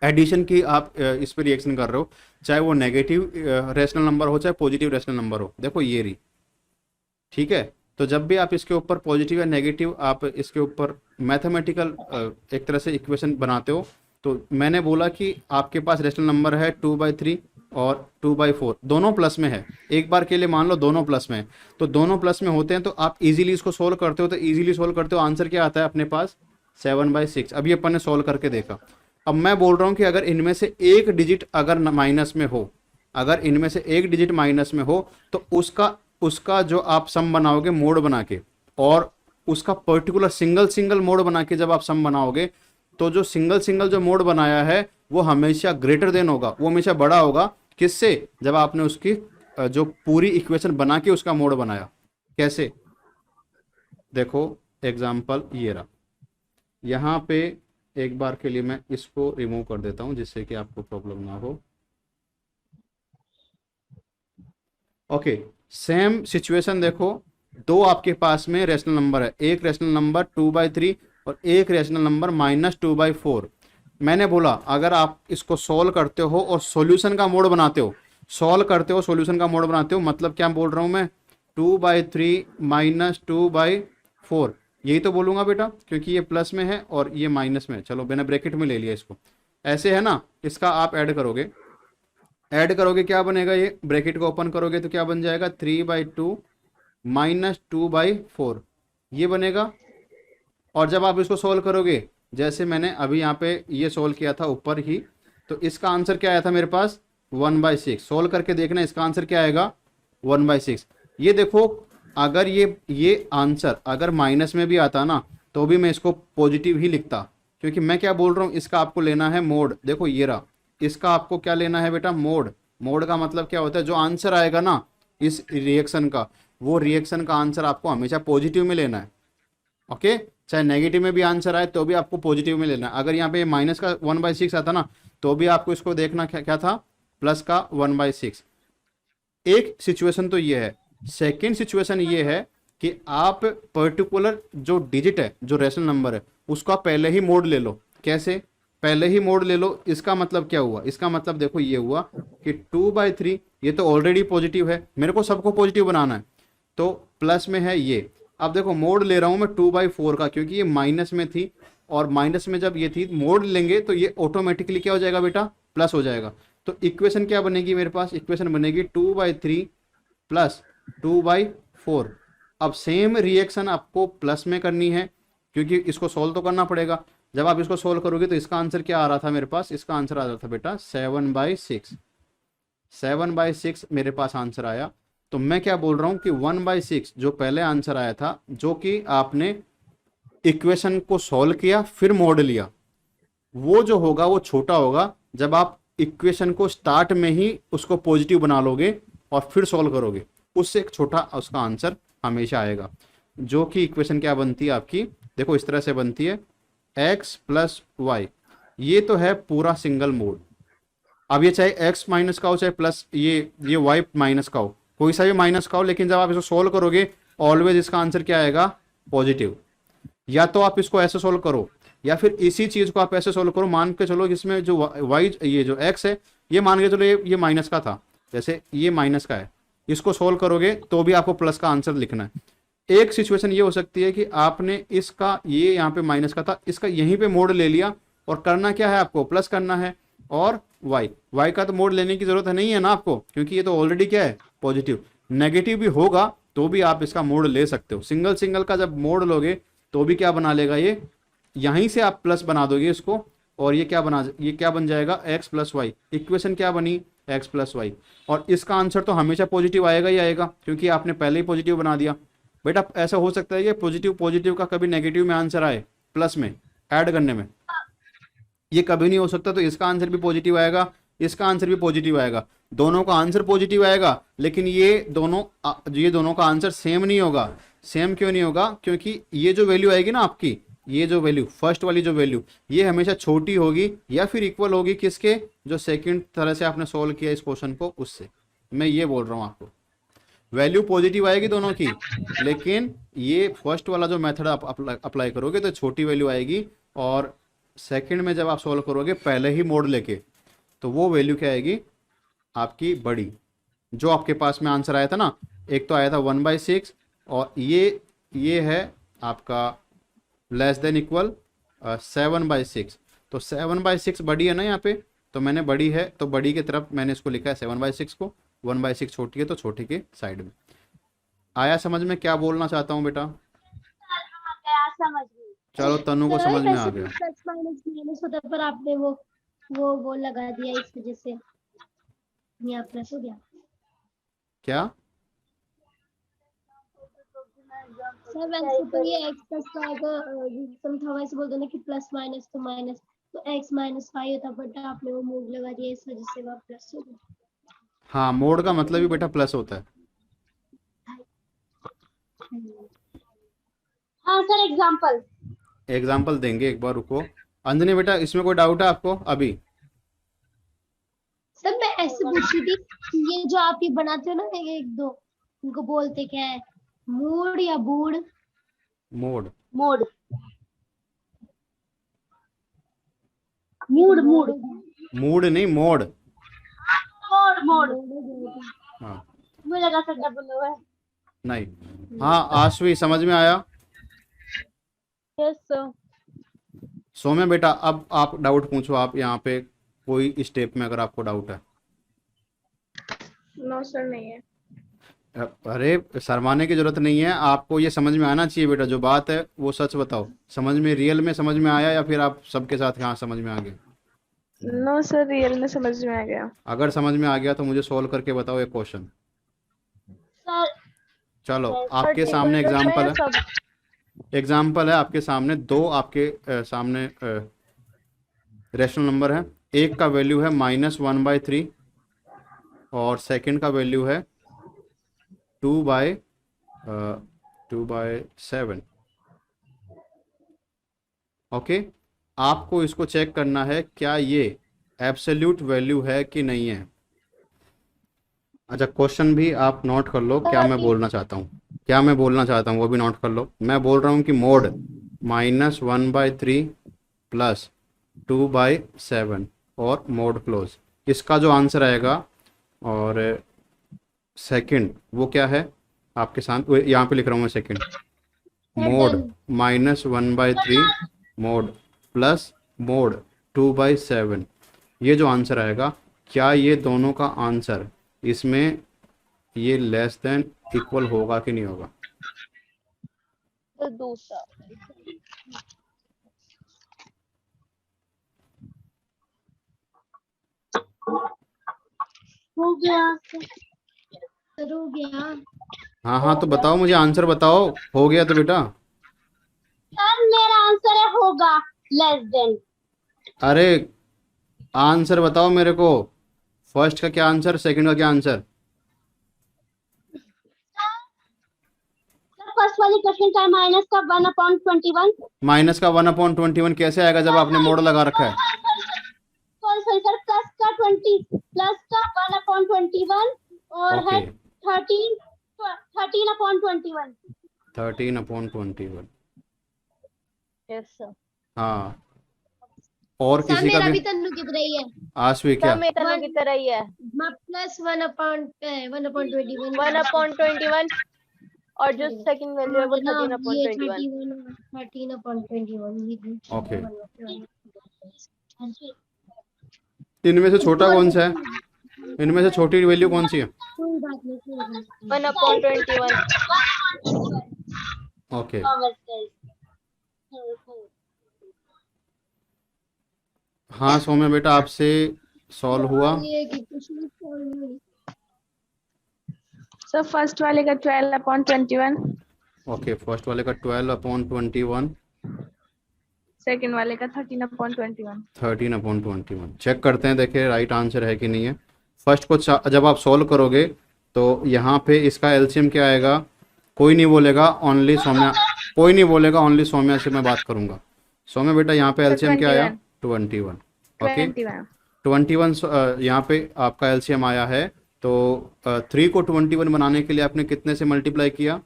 एडिशन की आप इस पर रिएक्शन कर रहे हो, चाहे वो नेगेटिव रेशनल नंबर हो चाहे पॉजिटिव रेशनल नंबर हो, देखो ये रही, ठीक है। तो जब भी आप इसके ऊपर पॉजिटिव या नेगेटिव आप इसके ऊपर मैथमेटिकल एक तरह से इक्वेशन बनाते हो, तो मैंने बोला कि आपके पास रेशनल नंबर है 2/3 और 2/4, दोनों प्लस में है। एक बार के लिए मान लो दोनों प्लस में है, तो दोनों प्लस में होते हैं तो आप इजीली इसको सोल्व करते हो, तो इजीली सोल्व करते हो, आंसर क्या आता है अपने पास 7/6। अभी अपन ने सोल्व करके देखा। अब मैं बोल रहा हूँ कि अगर इनमें से एक डिजिट अगर माइनस में हो, अगर इनमें से एक डिजिट माइनस में हो, तो उसका जो आप सम बनाओगे मोड बना के, और उसका पर्टिकुलर सिंगल मोड बना के जब आप सम बनाओगे, तो जो सिंगल जो मोड बनाया है वो हमेशा ग्रेटर देन होगा, वो हमेशा बड़ा होगा। किससे? जब आपने उसकी जो पूरी इक्वेशन बना के उसका मोड बनाया। कैसे? देखो एग्जाम्पल ये रहा, यहाँ पे एक बार के लिए मैं इसको रिमूव कर देता हूं जिससे कि आपको प्रॉब्लम ना हो। ओके, सेम सिचुएशन देखो, दो आपके पास में रेशनल नंबर है, एक रेशनल नंबर 2/3 और एक रेशनल नंबर -2/4। मैंने बोला अगर आप इसको सॉल्व करते हो और सॉल्यूशन का मोड बनाते हो, सॉल्व करते हो सॉल्यूशन का मोड बनाते हो, मतलब क्या बोल रहा हूं मैं, 2/3 -2/4, यही तो बोलूंगा बेटा, क्योंकि ये प्लस में है और ये माइनस में है। चलो मैंने ब्रैकेट में ले लिया इसको, ऐसे है ना। इसका आप ऐड करोगे क्या बनेगा, ये ब्रैकेट को ओपन करोगे तो क्या बन जाएगा, 3/2 -2/4 ये बनेगा। और जब आप इसको सोल्व करोगे, जैसे मैंने अभी यहाँ पे ये सोल्व किया था ऊपर ही, तो इसका आंसर क्या आया था मेरे पास 1/6। सोल्व करके देखना इसका आंसर क्या आएगा 1/6। ये देखो, अगर ये आंसर अगर माइनस में भी आता ना तो भी मैं इसको पॉजिटिव ही लिखता, क्योंकि मैं क्या बोल रहा हूँ, इसका आपको लेना है मोड। देखो ये रहा, इसका आपको क्या लेना है बेटा, मोड। मोड का मतलब क्या होता है, जो आंसर आएगा ना इस रिएक्शन का, वो रिएक्शन का आंसर आपको हमेशा पॉजिटिव में लेना है। ओके, चाहे नेगेटिव में भी आंसर आए तो भी आपको पॉजिटिव में लेना है। अगर यहाँ पे माइनस का 1/6 आता ना तो भी आपको इसको देखना क्या था, प्लस का 1/6। एक सिचुएशन तो ये है। सेकेंड सिचुएशन ये है कि आप पर्टिकुलर जो डिजिट है, जो रेशनल नंबर है, उसको आप पहले ही मोड ले लो। कैसे? पहले ही मोड ले लो। इसका मतलब क्या हुआ, इसका मतलब देखो ये हुआ कि 2/3 ये तो ऑलरेडी पॉजिटिव है, मेरे को सबको पॉजिटिव बनाना है, तो प्लस में है ये। अब देखो मोड ले रहा हूं मैं 2/4 का, क्योंकि ये माइनस में थी, और माइनस में जब ये थी मोड लेंगे तो ये ऑटोमेटिकली क्या हो जाएगा बेटा, प्लस हो जाएगा। तो इक्वेशन क्या बनेगी मेरे पास, इक्वेशन बनेगी 2/3 प्लस 2/4। अब सेम रिएक्शन आपको प्लस में करनी है, क्योंकि इसको सोल्व तो करना पड़ेगा। जब आप इसको सोल्व करोगे तो इसका आंसर क्या आ रहा था मेरे पास, इसका आंसर आ रहा था बेटा 7/6। 7/6 मेरे पास आंसर आया। तो मैं क्या बोल रहा हूं कि 1/6 जो पहले आंसर आया था, जो कि आपने इक्वेशन को सोल्व किया फिर मोड लिया, वो जो होगा वो छोटा होगा जब आप इक्वेशन को स्टार्ट में ही उसको पॉजिटिव बना लोगे और फिर सोल्व करोगे, उससे एक छोटा उसका आंसर हमेशा आएगा। जो कि इक्वेशन क्या बनती है आपकी, देखो इस तरह से बनती है, x + y। ये तो है पूरा सिंगल मोड। अब ये चाहे x माइनस का हो, चाहे प्लस ये y माइनस का हो, कोई सा भी माइनस का हो, लेकिन जब आप इसको सोल्व करोगे ऑलवेज इसका आंसर क्या आएगा, पॉजिटिव। या तो आप इसको ऐसे सोल्व करो, या फिर इसी चीज को आप ऐसे सोल्व करो, मान के चलो इसमें जो y, ये जो x है, ये मान के चलो ये माइनस का था, जैसे ये माइनस का है, इसको सोल्व करोगे तो भी आपको प्लस का आंसर लिखना है। एक सिचुएशन ये हो सकती है कि आपने इसका, ये यहाँ पे माइनस का था, इसका यहीं पे मोड ले लिया, और करना क्या है आपको, प्लस करना है। और y का तो मोड लेने की जरूरत नहीं है ना आपको, क्योंकि ये तो ऑलरेडी क्या है, पॉजिटिव। नेगेटिव भी होगा तो भी आप इसका मोड ले सकते हो। सिंगल का जब मोड लोगे तो भी क्या बना लेगा, ये यहीं से आप प्लस बना दोगे इसको, और ये क्या बन जाएगा, x + y। इक्वेशन क्या बनी, x + y। और इसका आंसर तो हमेशा पॉजिटिव आएगा ही आएगा, क्योंकि आपने पहले ही पॉजिटिव बना दिया। बेटा ऐसा हो सकता है कि पॉजिटिव का कभी नेगेटिव में आंसर आए, प्लस में ऐड करने में, ये कभी नहीं हो सकता। तो इसका आंसर भी पॉजिटिव आएगा, इसका आंसर भी पॉजिटिव आएगा, दोनों का आंसर पॉजिटिव आएगा, लेकिन ये दोनों का आंसर सेम नहीं होगा। सेम क्यों नहीं होगा, क्योंकि ये जो वैल्यू आएगी ना आपकी, ये जो वैल्यू फर्स्ट वाली जो वैल्यू, ये हमेशा छोटी होगी या फिर इक्वल होगी किसके, जो सेकंड तरह से आपने सोल्व किया इस क्वेश्चन को, उससे। मैं ये बोल रहा हूँ आपको। वैल्यू पॉजिटिव आएगी दोनों की, लेकिन ये फर्स्ट वाला जो मेथड आप अप्लाई करोगे तो छोटी वैल्यू आएगी, और सेकंड में जब आप सॉल्व करोगे पहले ही मोड लेके, तो वो वैल्यू क्या आएगी आपकी बड़ी। जो आपके पास में आंसर आया था ना, एक तो आया था 1/6, और ये है आपका लेस देन इक्वल 7/6। तो 7/6 बड़ी है ना यहाँ पे, तो मैंने बड़ी है तो बड़ी की तरफ मैंने इसको लिखा है 7/6 को, 1/6 छोटी है तो छोटी के साइड में। आया समझ में क्या बोलना चाहता हूँ बेटा? हाँ, गया समझ में। चलो तनु को सर समझ में आ वैसे गया। प्लस माइनस माइनस होता है, पर आपने वो लगा दिया, इस वजह से यहाँ प्लस हो गया। क्या? सर वैसे तो ये x प्लस y का सम था, वैसे बोलते ना कि प्लस माइनस तो माइनस, तो x माइनस फाइव होता, बट आपने वो मोड लगा दिया, इस वजह से वह प्लस हो गया। हाँ, मोड का मतलब ही बेटा प्लस होता है। हाँ सर, एग्जांपल। एग्जाम्पल देंगे, एक बार रुको। अंजनी बेटा इसमें कोई डाउट है आपको अभी? सर मैं ऐसे पूछ रही थी कि ये जो आप ये बनाते हो ना, एक दो, इनको बोलते क्या है, मूड या बूढ़? Mode. Mode. Mood mood mood नहीं, मोड। Mode mode. हाँ मुझे लगा सर डबल हुआ है। नहीं। हाँ आशवी समझ में आया? Yes sir. सौम्य बेटा अब आप डाउट पूछो, आप यहाँ पे कोई स्टेप में अगर आपको डाउट है। नो सर नहीं है। अरे शर्माने की जरूरत नहीं है, आपको ये समझ में आना चाहिए बेटा, जो बात है वो सच बताओ। समझ में, रियल में समझ में आया या फिर आप सबके साथ कहाँ समझ में आ गया? नो सर, रियल में समझ में आ गया। अगर समझ में आ गया तो मुझे सॉल्व करके बताओ एक क्वेश्चन। सर चलो आपके सामने एग्जाम्पल है, एग्जाम्पल है आपके सामने, दो आपके सामने रेशनल नंबर है। एक का वैल्यू है -1/3 और सेकंड का वैल्यू है 2/7। ओके, आपको इसको चेक करना है क्या ये एब्सोल्यूट वैल्यू है कि नहीं है। अच्छा क्वेश्चन भी आप नोट कर लो, क्या मैं बोलना चाहता हूँ, क्या मैं बोलना चाहता हूँ वो भी नोट कर लो। मैं बोल रहा हूँ कि मोड -1/3 प्लस 2/7 और मोड क्लोज, इसका जो आंसर आएगा, और सेकंड वो क्या है आपके साथ, यहाँ पे लिख रहा हूँ मैं second, mode -1/3 mode plus mode 2/7, ये जो आंसर आएगा, क्या ये दोनों का आंसर इसमें ये लेस देन इक्वल होगा कि नहीं होगा? तो दूसरा हो गया सर, हो गया। हाँ हाँ तो बताओ मुझे, आंसर बताओ। हो गया तो बेटा? सर मेरा आंसर है होगा लेस देन। अरे आंसर बताओ मेरे को, फर्स्ट का क्या आंसर, सेकंड का क्या आंसर? फर्स्ट वाली क्वेश्चन का माइनस का 1/21। माइनस का 1/21 कैसे आएगा जब आपने मोड लगा रखा है? सॉरी सॉरी सर, प्लस का 20, प्लस का 1/21 और है ओके 13/21। 13/21। Yes sir. हाँ, और सर किसी का मेरा भी? भी तन्नू की तरह ही है, आशवी क्या? सर मेरे तनु की तरह ही है। प्लस 1/21 1/21 और जो सेकंड वैल्यू है वो 13/21। 13/21। ओके, इनमें से छोटा कौन सा है, इनमें से छोटी वैल्यू कौन सी है? कोई बात नहीं, कोई बात नहीं। 1/21। ओके हाँ सौम्य बेटा आपसे सॉल्व हुआ। ये कि कुछ नहीं सॉल्व हुई। सर फर्स्ट वाले का 12/21, ओके, फर्स्ट वाले का 12/21, सेकंड वाले का 13/21। 13/21। चेक करते हैं, देखें राइट आंसर है कि नहीं है। फर्स्ट को जब आप सॉल्व करोगे तो यहाँ पे इसका एलसीएम क्या आएगा, कोई नहीं बोलेगा, ओनली सौम्या, कोई नहीं बोलेगा, ओनली सौम्या से मैं बात करूँगा। सौम्या बेटा यहाँ पे एलसीएम क्या आया? 21। ओके 21 यहाँ पे आपका एलसीएम आया है, तो 3 को 21 बनाने के लिए आपने कितने से मल्टीप्लाई किया?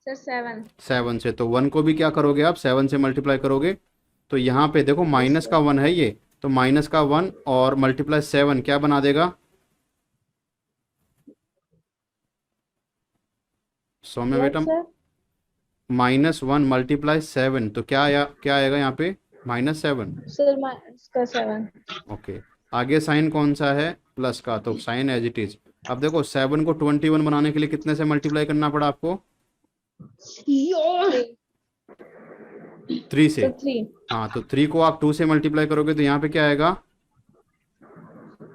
सर 7। 7 से। तो 1 को भी क्या करोगे आप? 7 से मल्टीप्लाई करोगे। तो यहाँ पे देखो माइनस का 1 है ये, तो माइनस का 1 और मल्टीप्लाई 7 क्या बना देगा? सौम्य बेटा, -1 मल्टीप्लाई 7, तो क्या आएगा यहाँ पे? -7। सर माइनस का 7। ओके, आगे साइन कौन सा है? प्लस का, तो साइन एज इट इज। अब देखो 7 को 21 बनाने के लिए कितने से मल्टीप्लाई करना पड़ा आपको? 3 से। 3। हाँ, तो 3 को आप 2 से मल्टीप्लाई करोगे तो यहाँ पे क्या आएगा?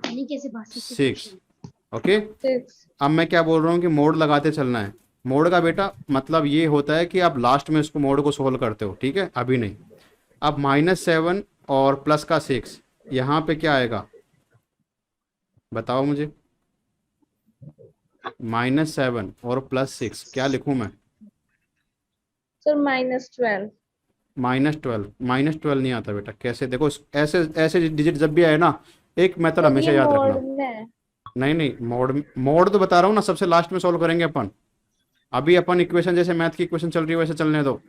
कैसे बात 6। ओके, 6। अब मैं क्या बोल रहा हूँ कि मोड लगाते चलना है। मोड का बेटा मतलब ये होता है कि आप लास्ट में इसको मोड को सोल्व करते हो, ठीक है, अभी नहीं। अब -7 और प्लस का 6, यहाँ पे क्या आएगा बताओ मुझे? -7 और +6 क्या लिखूं मैं? सर -12। -12 नहीं आता बेटा, कैसे? देखो ऐसे ऐसे डिजिट जब भी आए ना, एक मेथड हमेशा याद रखना। नहीं नहीं, मोड तो बता रहा हूँ ना, सबसे लास्ट में सॉल्व करेंगे अपन। अभी अपन इक्वेशन, जैसे मैथ की इक्वेशन चल रही है वैसे चलने दो,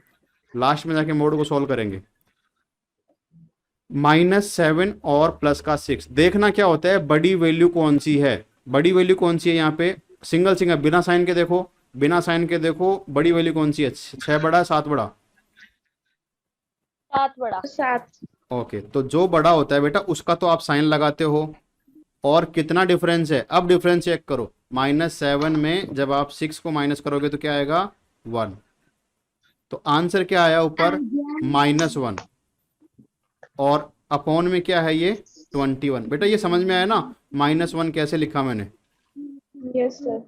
लास्ट में जाके मोड को सॉल्व करेंगे। -7 और प्लस का 6, देखना क्या होता है, बड़ी वैल्यू कौन सी है? बड़ी वैल्यू कौन सी है यहाँ पे? सिंगल सिंगल, बिना साइन के देखो, बिना साइन के देखो, बड़ी वैल्यू कौन सी है? 6 बड़ा 7 बड़ा? 7 बड़ा। 7। ओके, तो जो बड़ा होता है बेटा उसका तो आप साइन लगाते हो। और कितना डिफरेंस है? अब डिफरेंस चेक करो। -7 में जब आप 6 को माइनस करोगे तो क्या आएगा? 1। तो आंसर क्या आया ऊपर? -1। और अपॉन में क्या है ये? 21। बेटा ये समझ में आया ना -1 कैसे लिखा मैंने? Yes sir.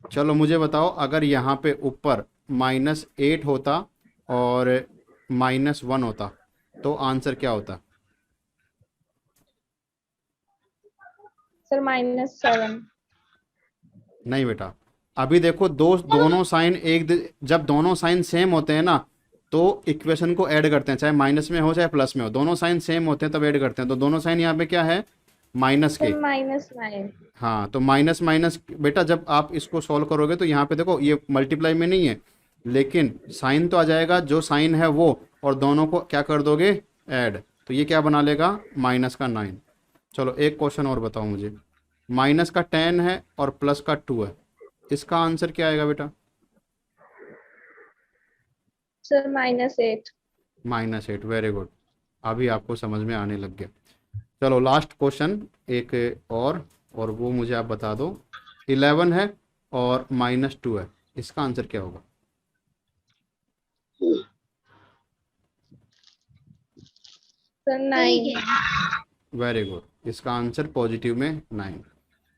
चलो मुझे बताओ, अगर यहाँ पे ऊपर -8 होता और -1 होता तो आंसर क्या होता? सर -7। नहीं बेटा, अभी देखो दोनों साइन जब दोनों साइन सेम होते हैं ना तो इक्वेशन को ऐड करते हैं, चाहे माइनस में हो चाहे प्लस में हो, दोनों साइन सेम होते हैं तब ऐड करते हैं। तो दोनों साइन यहाँ पे क्या है? माइनस के। सर -9। हाँ, तो माइनस माइनस बेटा जब आप इसको सॉल्व करोगे तो यहाँ पे देखो ये मल्टीप्लाई में नहीं है, लेकिन साइन तो आ जाएगा जो साइन है वो, और दोनों को क्या कर दोगे? ऐड। तो ये क्या बना लेगा? -9। चलो एक क्वेश्चन और बताओ मुझे। माइनस का 10 है और प्लस का 2 है, इसका आंसर क्या आएगा बेटा? सर -8। -8, वेरी गुड, अभी आपको समझ में आने लग गया। चलो लास्ट क्वेश्चन एक और वो मुझे आप बता दो। 11 है और -2 है, इसका आंसर क्या होगा? सर 9। वेरी गुड, इसका आंसर पॉजिटिव में 9।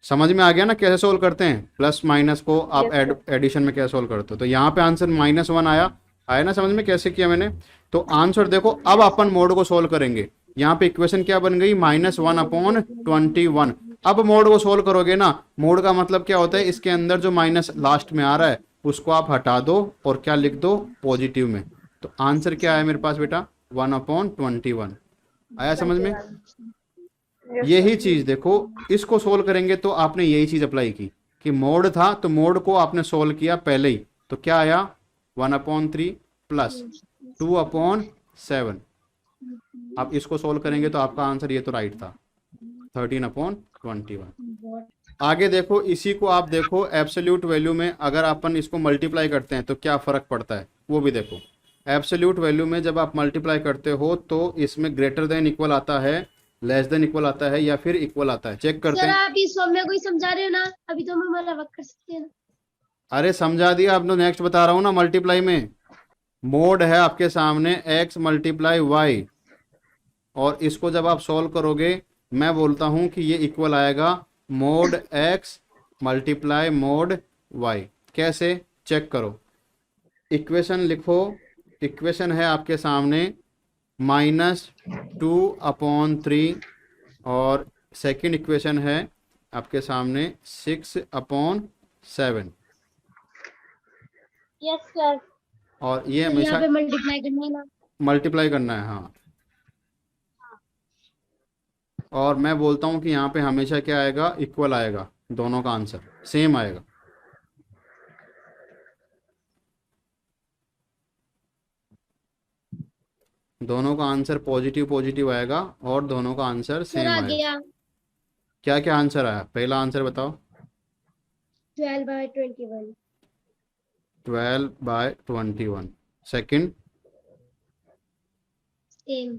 समझ में आ गया ना कैसे सोल्व करते हैं? प्लस माइनस को आप Yes, एडिशन में कैसे सोल्व करते हो? तो यहाँ पे आंसर -1 आया ना, समझ में कैसे किया मैंने? तो आंसर देखो, अब अपन मोड को सोल्व करेंगे। यहाँ पे इक्वेशन क्या बन गई? -1/21। अब मोड को सोल्व करोगे ना, मोड का मतलब क्या होता है? इसके अंदर जो माइनस लास्ट में आ रहा है उसको आप हटा दो और क्या लिख दो? पॉजिटिव में। तो आंसर क्या है मेरे पास बेटा? 1/21। आया समझ में? Yes, यही चीज देखो, इसको सोल्व करेंगे तो आपने यही चीज अप्लाई की कि मोड था तो मोड को आपने सोल्व किया पहले ही, तो क्या आया? 1/3 प्लस 2/7। अब इसको सोल्व करेंगे तो आपका आंसर ये तो राइट था, 13/21। आगे देखो, इसी को आप देखो एब्सोल्यूट वैल्यू में, अगर अपन इसको मल्टीप्लाई करते हैं तो क्या फर्क पड़ता है वो भी देखो। एब्सोल्यूट वैल्यू में जब आप मल्टीप्लाई करते हो तो इसमें ग्रेटर देन इक्वल आता है, लेस देन इक्वल आता है, या फिर इक्वल आता है? चेक करते सर हैं। आप इस सौम्य को ही समझा रहे हो ना? अभी तो हम मना कर सकते हैं ना? अरे समझा दिया, अब तो नेक्स्ट बता रहा हूँ ना। मल्टीप्लाई में मोड है आपके सामने x × y, और इसको जब आप सॉल्व करोगे मैं बोलता हूं कि ये इक्वल आएगा मोड x × मोड y। कैसे? चेक करो, इक्वेशन लिखो। इक्वेशन है आपके सामने -2/3, और सेकंड इक्वेशन है आपके सामने 6/7, यस सर। और ये यहाँ हमेशा पे मल्टीप्लाई करना है ना? मल्टीप्लाई करना है। हाँ, और मैं बोलता हूँ कि यहाँ पे हमेशा क्या आएगा, इक्वल आएगा, दोनों का आंसर सेम आएगा। दोनों का आंसर पॉजिटिव पॉजिटिव आएगा और दोनों का आंसर सर सेम आ आएगा। गया क्या क्या आंसर आया, पहला आंसर बताओ। 12/21 12/21। Second, same.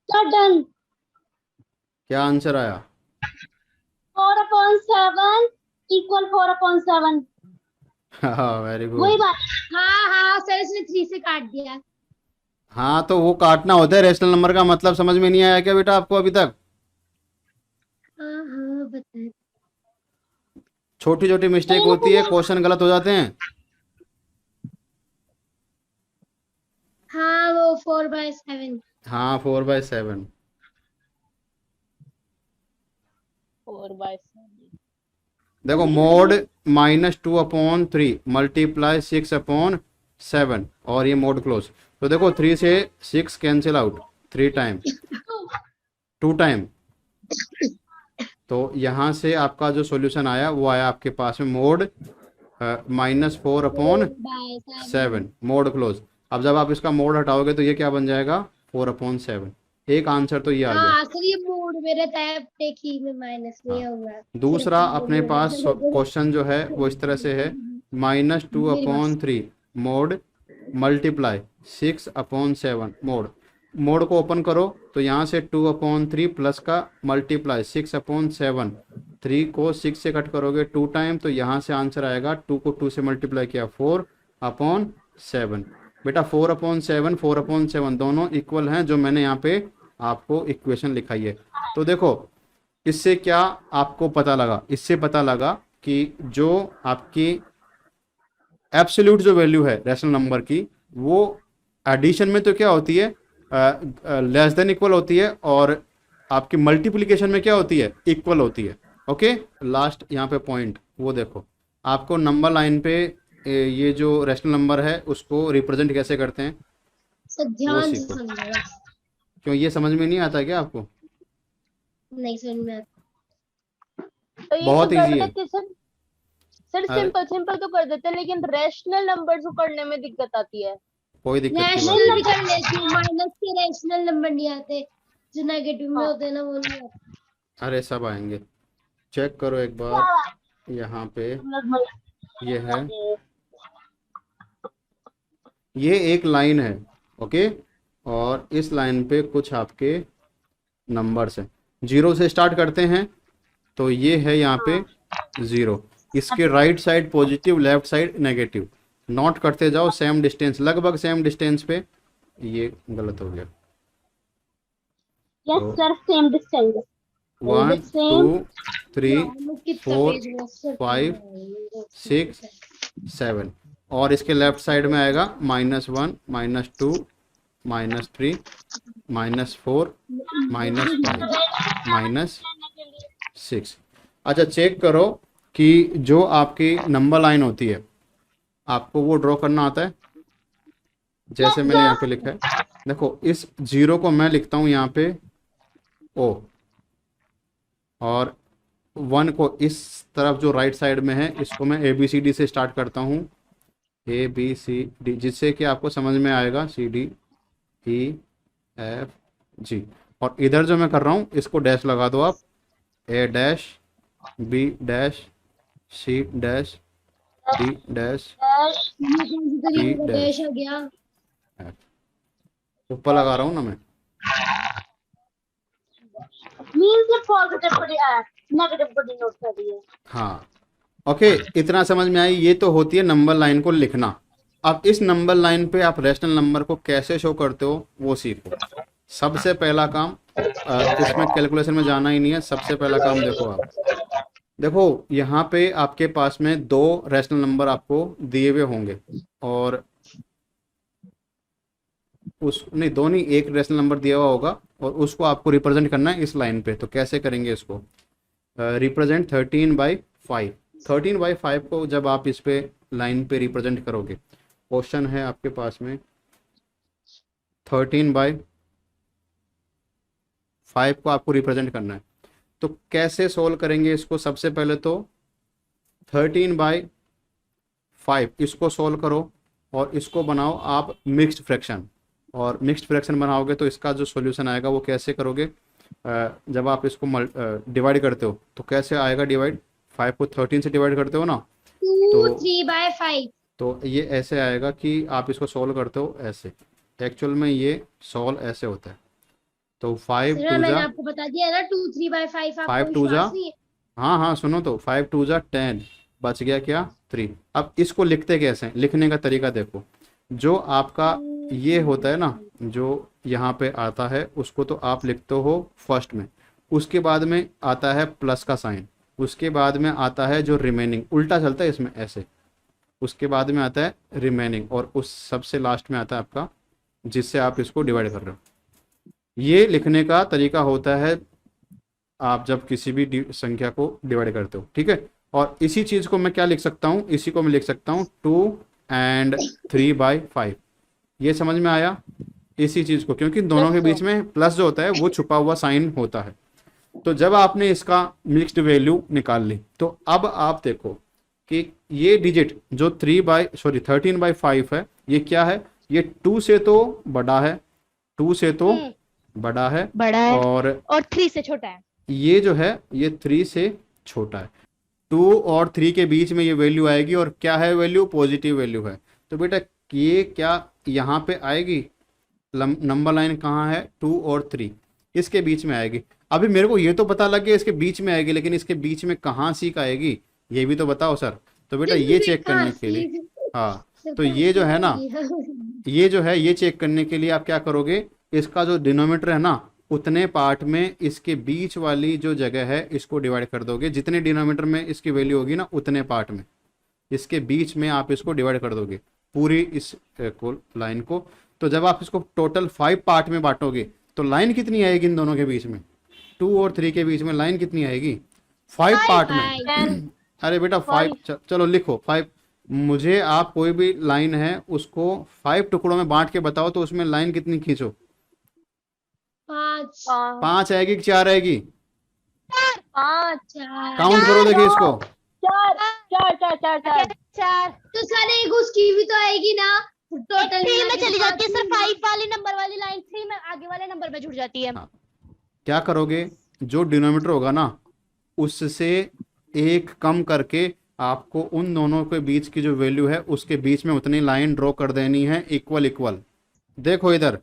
Sir done. क्या आंसर आया? 4/7 इक्वल 4/7। हाँ वेरी वही गुड। बात। हाँ हाँ सर, इसने 3 से काट दिया। हाँ तो वो काटना होता है, रेशनल नंबर का मतलब समझ में नहीं आया क्या बेटा आपको अभी तक? हाँ हाँ बताए। छोटी छोटी मिस्टेक होती है, क्वेश्चन गलत हो जाते हैं। हाँ वो 4/7। हाँ 4/7। 4/7। देखो मोड -2/3 मल्टीप्लाई 6/7 और ये मोड क्लोज। तो देखो 3 से 6 कैंसिल आउट 3 टाइम, 2 टाइम। तो यहाँ से आपका जो सॉल्यूशन आया वो आया आपके पास में मोड -4/7 मोड क्लोज। अब जब आप इसका मोड हटाओगे तो ये क्या बन जाएगा, 4/7। एक आंसर तो ये आ गया। हाँ सर ये मोड मेरे टैब देखी में माइनस में हाँ। हुआ। दूसरा अपने पास क्वेश्चन जो है वो इस तरह से है, -2/3 मोड मल्टीप्लाई 6/7 मोड। मोड को ओपन करो तो यहाँ से 2/3 प्लस का मल्टीप्लाई 6/7, 3 को 6 से कट करोगे 2 टाइम, तो यहाँ से आंसर आएगा 2 को 2 से मल्टीप्लाई किया 4/7। बेटा 4/7 4/7 दोनों इक्वल हैं, जो मैंने यहाँ पे आपको इक्वेशन लिखाई है। तो देखो इससे क्या आपको पता लगा, इससे पता लगा कि जो आपकी एब्सोल्यूट जो वैल्यू है रैशनल नंबर की, वो एडिशन में तो क्या होती है, लेस देन इक्वल होती है, और आपकी मल्टीप्लिकेशन में क्या होती है, इक्वल होती है। ओके, लास्ट यहाँ पे पॉइंट वो देखो, आपको नंबर लाइन पे ये जो रैशनल नंबर है उसको रिप्रेजेंट कैसे करते हैं सर वो ध्यान से सीखो। समझना। क्यों, ये समझ में नहीं आता क्या आपको? नहीं समझ में आता। तो ये बहुत तो कर ईजी है। देते सर। सर अरे सिंपल सिंपल तो कर देते, लेकिन रैशनल नंबर को करने में दिक्कत आती है। कोई दिक्कत की बात रैशनल भी नहीं। कर लेती हूँ, माइनस के रैशनल नंबर नहीं आते, जो नेगेटिव में हाँ। होते हैं ना वो नहीं आते। अरे सब आएंगे, चेक करो एक बार। यहाँ पे ये है, ये एक लाइन है। ओके, और इस लाइन पे कुछ आपके नंबर्स हैं, 0 से स्टार्ट करते हैं। तो ये है यहाँ पे 0, इसके right side positive, left side negative. Note करते जाओ सेम डिस्टेंस, लगभग सेम डिस्टेंस पे। ये गलत हो गया। Yes sir same distance. 1 2 3 कितना 4 पेज है सर? 5 6 7, और इसके लेफ्ट साइड में आएगा -1 -2 -3 -4 -5 -6। अच्छा चेक करो कि जो आपकी नंबर लाइन होती है आपको वो ड्रॉ करना आता है, जैसे मैंने यहाँ पे लिखा है। देखो इस 0 को मैं लिखता हूँ यहाँ पे O, और 1 को इस तरफ जो राइट साइड में है इसको मैं ABCD से स्टार्ट करता हूँ, ABCD, जिससे कि आपको समझ में आएगा CDEFG। और इधर जो मैं कर रहा हूँ इसको डैश लगा दो आप, A dash B dash C dash D dash ये डैश। डैश हो गया। ऊपर लगा रहा हूँ ना मैं। मींस पॉजिटिव पर नेगेटिव पर नोट कर दिए। हाँ ओके, इतना समझ में आई। ये तो होती है नंबर लाइन को लिखना। अब इस नंबर लाइन पे आप रैशनल नंबर को कैसे शो करते हो वो सीखो। सबसे पहला काम, इसमें कैलकुलेशन में जाना ही नहीं है। सबसे पहला काम देखो, आप देखो यहाँ पे आपके पास में 2 रैशनल नंबर आपको दिए हुए होंगे, और उस नहीं, 2 नहीं, 1 रैशनल नंबर दिया हुआ होगा, और उसको आपको रिप्रेजेंट करना है इस लाइन पे। तो कैसे करेंगे इसको, रिप्रेजेंट 13/5। 13/5 को जब आप इस पे लाइन पे रिप्रेजेंट करोगे, क्वेश्चन है आपके पास में 13/5 को आपको रिप्रेजेंट करना है, तो कैसे सोल्व करेंगे इसको? सबसे पहले तो 13/5 इसको सोल्व करो और इसको बनाओ आप मिक्स्ड फ्रैक्शन, और मिक्स्ड फ्रैक्शन बनाओगे तो इसका जो सॉल्यूशन आएगा वो कैसे करोगे? जब आप इसको डिवाइड करते हो तो कैसे आएगा डिवाइड? 5 को 13 से डिवाइड करते हो ना, 2 3/5। तो ये ऐसे आएगा कि आप इसको सॉल्व करते हो ऐसे, एक्चुअल में ये सॉल्व ऐसे होता है। तो 5 सर 2 मैंने जा आपको बता दिया ना 2 3/5, 5 आपको 2 जा, विश्वास नहीं है? हाँ हाँ सुनो तो, 5 2 जा 10, बच गया क्या? 3। अब इसको लिखते कैसे हैं? लिखने का तरीका देखो, जो आपका ये होता है ना, जो यहाँ पे आता है उसको तो आप लिखते हो फर्स्ट में, उसके बाद में आता है प्लस का साइन, उसके बाद में आता है जो रिमेनिंग, उल्टा चलता है इसमें ऐसे, उसके बाद में आता है रिमेनिंग, और उस सबसे लास्ट में आता है आपका जिससे आप इसको डिवाइड कर रहे हो। ये लिखने का तरीका होता है आप जब किसी भी संख्या को डिवाइड करते हो, ठीक है। और इसी चीज़ को मैं क्या लिख सकता हूँ? इसी को मैं लिख सकता हूँ 2 and 3/5। ये समझ में आया? इसी चीज़ को, क्योंकि दोनों के बीच में प्लस जो होता है वो छुपा हुआ साइन होता है। तो जब आपने इसका मिक्स्ड वैल्यू निकाल ली, तो अब आप देखो कि ये डिजिट जो 13/5 है, ये क्या है? ये 2 से तो बड़ा है, 2 से तो बड़ा है, और 3 से छोटा है। ये जो है ये 3 से छोटा है। 2 और 3 के बीच में ये वैल्यू आएगी, और क्या है वैल्यू? पॉजिटिव वैल्यू है। तो बेटा ये क्या यहाँ पे आएगी? नंबर लाइन कहाँ है? 2 और 3 इसके बीच में आएगी। अभी मेरे को ये तो पता लग गया इसके बीच में आएगी, लेकिन इसके बीच में कहाँ सीख आएगी ये भी तो बताओ सर। तो बेटा ये चेक करने के लिए, हाँ, तो ये जो है ना, ये जो है ये चेक करने के लिए आप क्या करोगे? इसका जो डिनोमिनेटर है ना, उतने पार्ट में इसके बीच वाली जो जगह है इसको डिवाइड कर दोगे। जितने डिनोमिनेटर में इसकी वैल्यू होगी ना, उतने पार्ट में इसके बीच में आप इसको डिवाइड कर दोगे पूरी इस लाइन को। तो जब आप इसको टोटल 5 पार्ट में बांटोगे तो लाइन कितनी आएगी इन दोनों के बीच में? 2 और 3 के बीच में लाइन कितनी आएगी? 5 पार्ट में। अरे बेटा 5, चलो लिखो 5। मुझे आप कोई भी लाइन है उसको 5 टुकड़ों में बांट के बताओ, तो उसमें लाइन कितनी खींचो? 5 5 आएगी कि 4 आएगी? 5 काउंट करो देखिए इसको। 4 तो सर एक उसकी भी तो आएगी ना, टोटल 3 में चली जाती है सर, 5 वाली नंबर वाली लाइन 3 में आगे वाले नंबर में जुड़ जाती है। हाँ। क्या करोगे? जो डिनोमिनेटर होगा ना, उससे एक कम करके आपको उन दोनों के बीच की जो वैल्यू है उसके बीच में उतनी लाइन ड्रॉ कर देनी है, इक्वल इक्वल। देखो इधर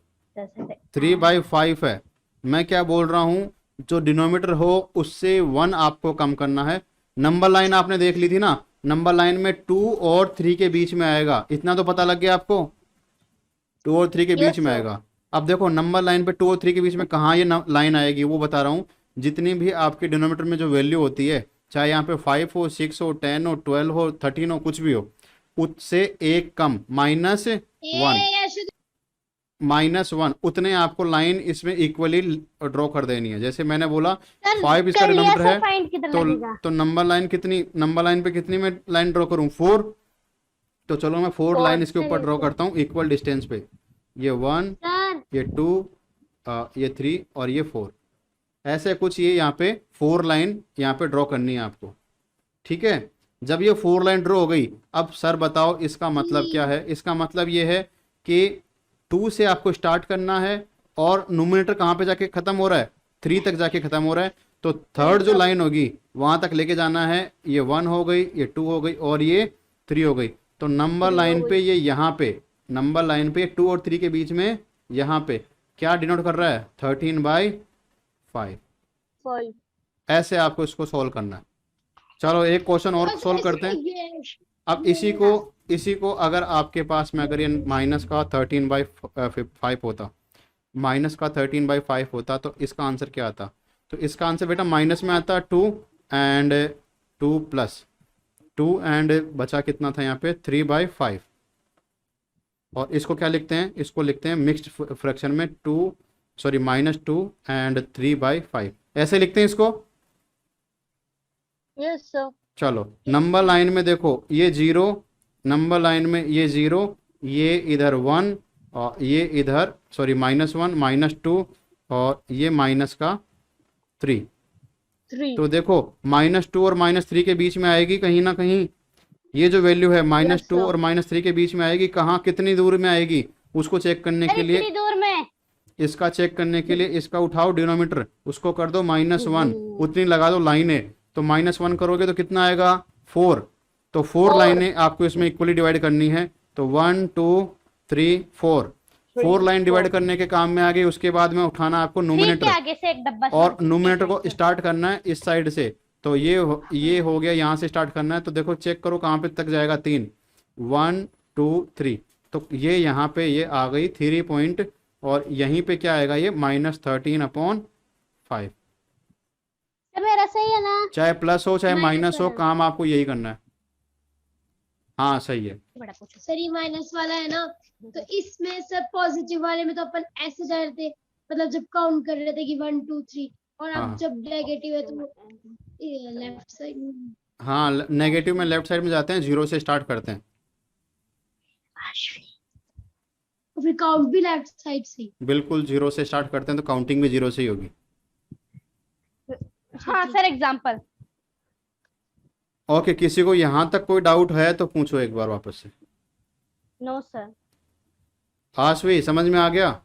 3/5 है, मैं क्या बोल रहा हूं? जो डिनोमिनेटर हो उससे 1 आपको कम करना है। नंबर लाइन आपने देख ली थी ना, नंबर लाइन में 2 और 3 के बीच में आएगा, इतना तो पता लग गया आपको? 2 और 3 के बीच में आएगा। अब देखो नंबर लाइन पे 2 और 3 के बीच में कहाँ ये लाइन आएगी वो बता रहा हूँ। जितनी भी आपके डिनोमिनेटर में जो वैल्यू होती है, चाहे यहाँ पे 5 हो, 6 हो, 10 हो, 12 हो, 13 हो, कुछ भी हो, उससे एक कम -1 उतने आपको लाइन इसमें इक्वली ड्रॉ कर देनी है। जैसे मैंने बोला 5 इसका डिनोमिनेटर है, तो नंबर लाइन कितनी, नंबर लाइन पे कितनी में लाइन ड्रॉ करूं? 4। तो चलो मैं 4 लाइन इसके ऊपर ड्रॉ करता हूँ इक्वल डिस्टेंस पे। ये 1, ये 2, ये 3 और ये 4, ऐसे कुछ ये यहाँ पे 4 लाइन यहाँ पे ड्रॉ करनी है आपको, ठीक है। जब ये 4 लाइन ड्रॉ हो गई, अब सर बताओ इसका मतलब क्या है? इसका मतलब ये है कि 2 से आपको स्टार्ट करना है और नोमिनेटर कहाँ पे जाके खत्म हो रहा है? 3 तक जाके खत्म हो रहा है। तो थर्ड जो लाइन होगी वहां तक लेके जाना है। ये 1 हो गई, ये 2 हो गई और ये 3 हो गई। तो नंबर लाइन पे ये यहाँ पे, नंबर लाइन पे 2 और 3 के बीच में यहाँ पे क्या डिनोट कर रहा है? 13/5। ऐसे आपको इसको सोल्व करना है। चलो एक क्वेश्चन और सोल्व करते हैं। अब इसी को अगर आपके पास में अगर ये माइनस का 13/5 होता, माइनस का 13/5 होता, तो इसका आंसर क्या आता? तो इसका आंसर बेटा माइनस में आता 2 एंड 2 प्लस 2 एंड बचा कितना था यहाँ पे? 3/5। और इसको क्या लिखते हैं? इसको लिखते हैं मिक्स्ड फ्रैक्शन में -2 एंड 3/5, ऐसे लिखते हैं इसको। Yes sir. चलो नंबर लाइन में देखो, ये 0, नंबर लाइन में ये 0, ये इधर 1 और ये इधर सॉरी -1 -2 और ये माइनस का 3। 3 तो देखो -2 और -3 के बीच में आएगी कहीं ना कहीं, ये जो वैल्यू है -2 और -3 के बीच में आएगी। कहाँ, कितनी दूर में आएगी, उसको चेक करने के लिए, इतनी दूर में। इसका चेक करने के लिए इसका उठाओ डिनोमीटर, उसको कर दो -1, उतनी लगा दो लाइनें, तो -1 करोगे तो कितना आएगा 4। तो 4 लाइनें आपको इसमें इक्वली डिवाइड करनी है। तो 1 2 3 4 लाइन डिवाइड करने के काम में आ गई। उसके बाद में उठाना आपको थ्री नोमिनेटर के आगे से एक डब्बा और छोड़ दो। नोमिनेटर को स्टार्ट करना है इस साइड से। तो ये हो गया, यहाँ से स्टार्ट करना है। तो देखो चेक करो कहाँ पे तक जाएगा, 3 1 2 3। तो ये यहाँ पे ये आ गई 3 पॉइंट, और यहीं पे क्या आएगा, ये -13/5। सर मेरा सही है ना? चाहे प्लस हो चाहे माइनस माइनस हो, वाला। काम आपको यही करना है। हाँ सही है। बड़ा पूछो। सर ये माइनस वाला है ना, तो इसमें सर पॉजिटिव वाले में तो अपन ऐसे जा रहे थे, मतलब जब काउंट कर रहे थे कि 1 2 3, और हाँ। अब जब नेगेटिव है तो लेफ्ट साइड में। हाँ नेगेटिव में लेफ्ट साइड में जाते हैं, 0 से स्टार्ट करते हैं। और फिर काउंट भी लेफ्ट साइड से। बिल्कुल 0 से स्टार्ट करते हैं तो काउंटिंग भी 0 से ही होगी। हाँ सर एग्जाम्पल। ओके, किसी को यहाँ तक कोई डाउट है तो पूछो एक बार वापस से। No sir. आशवी समझ में आ गया?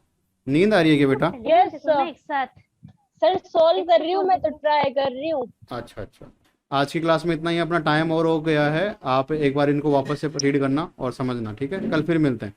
नींद आ रही है क्या बेटा? Yes, sir. एक साथ। सर सॉल्व कर रही हूँ मैं, तो ट्राई कर रही हूँ। अच्छा अच्छा, आज की क्लास में इतना ही, अपना टाइम और हो गया है। आप एक बार इनको वापस से रीड करना और समझना, ठीक है? कल फिर मिलते हैं।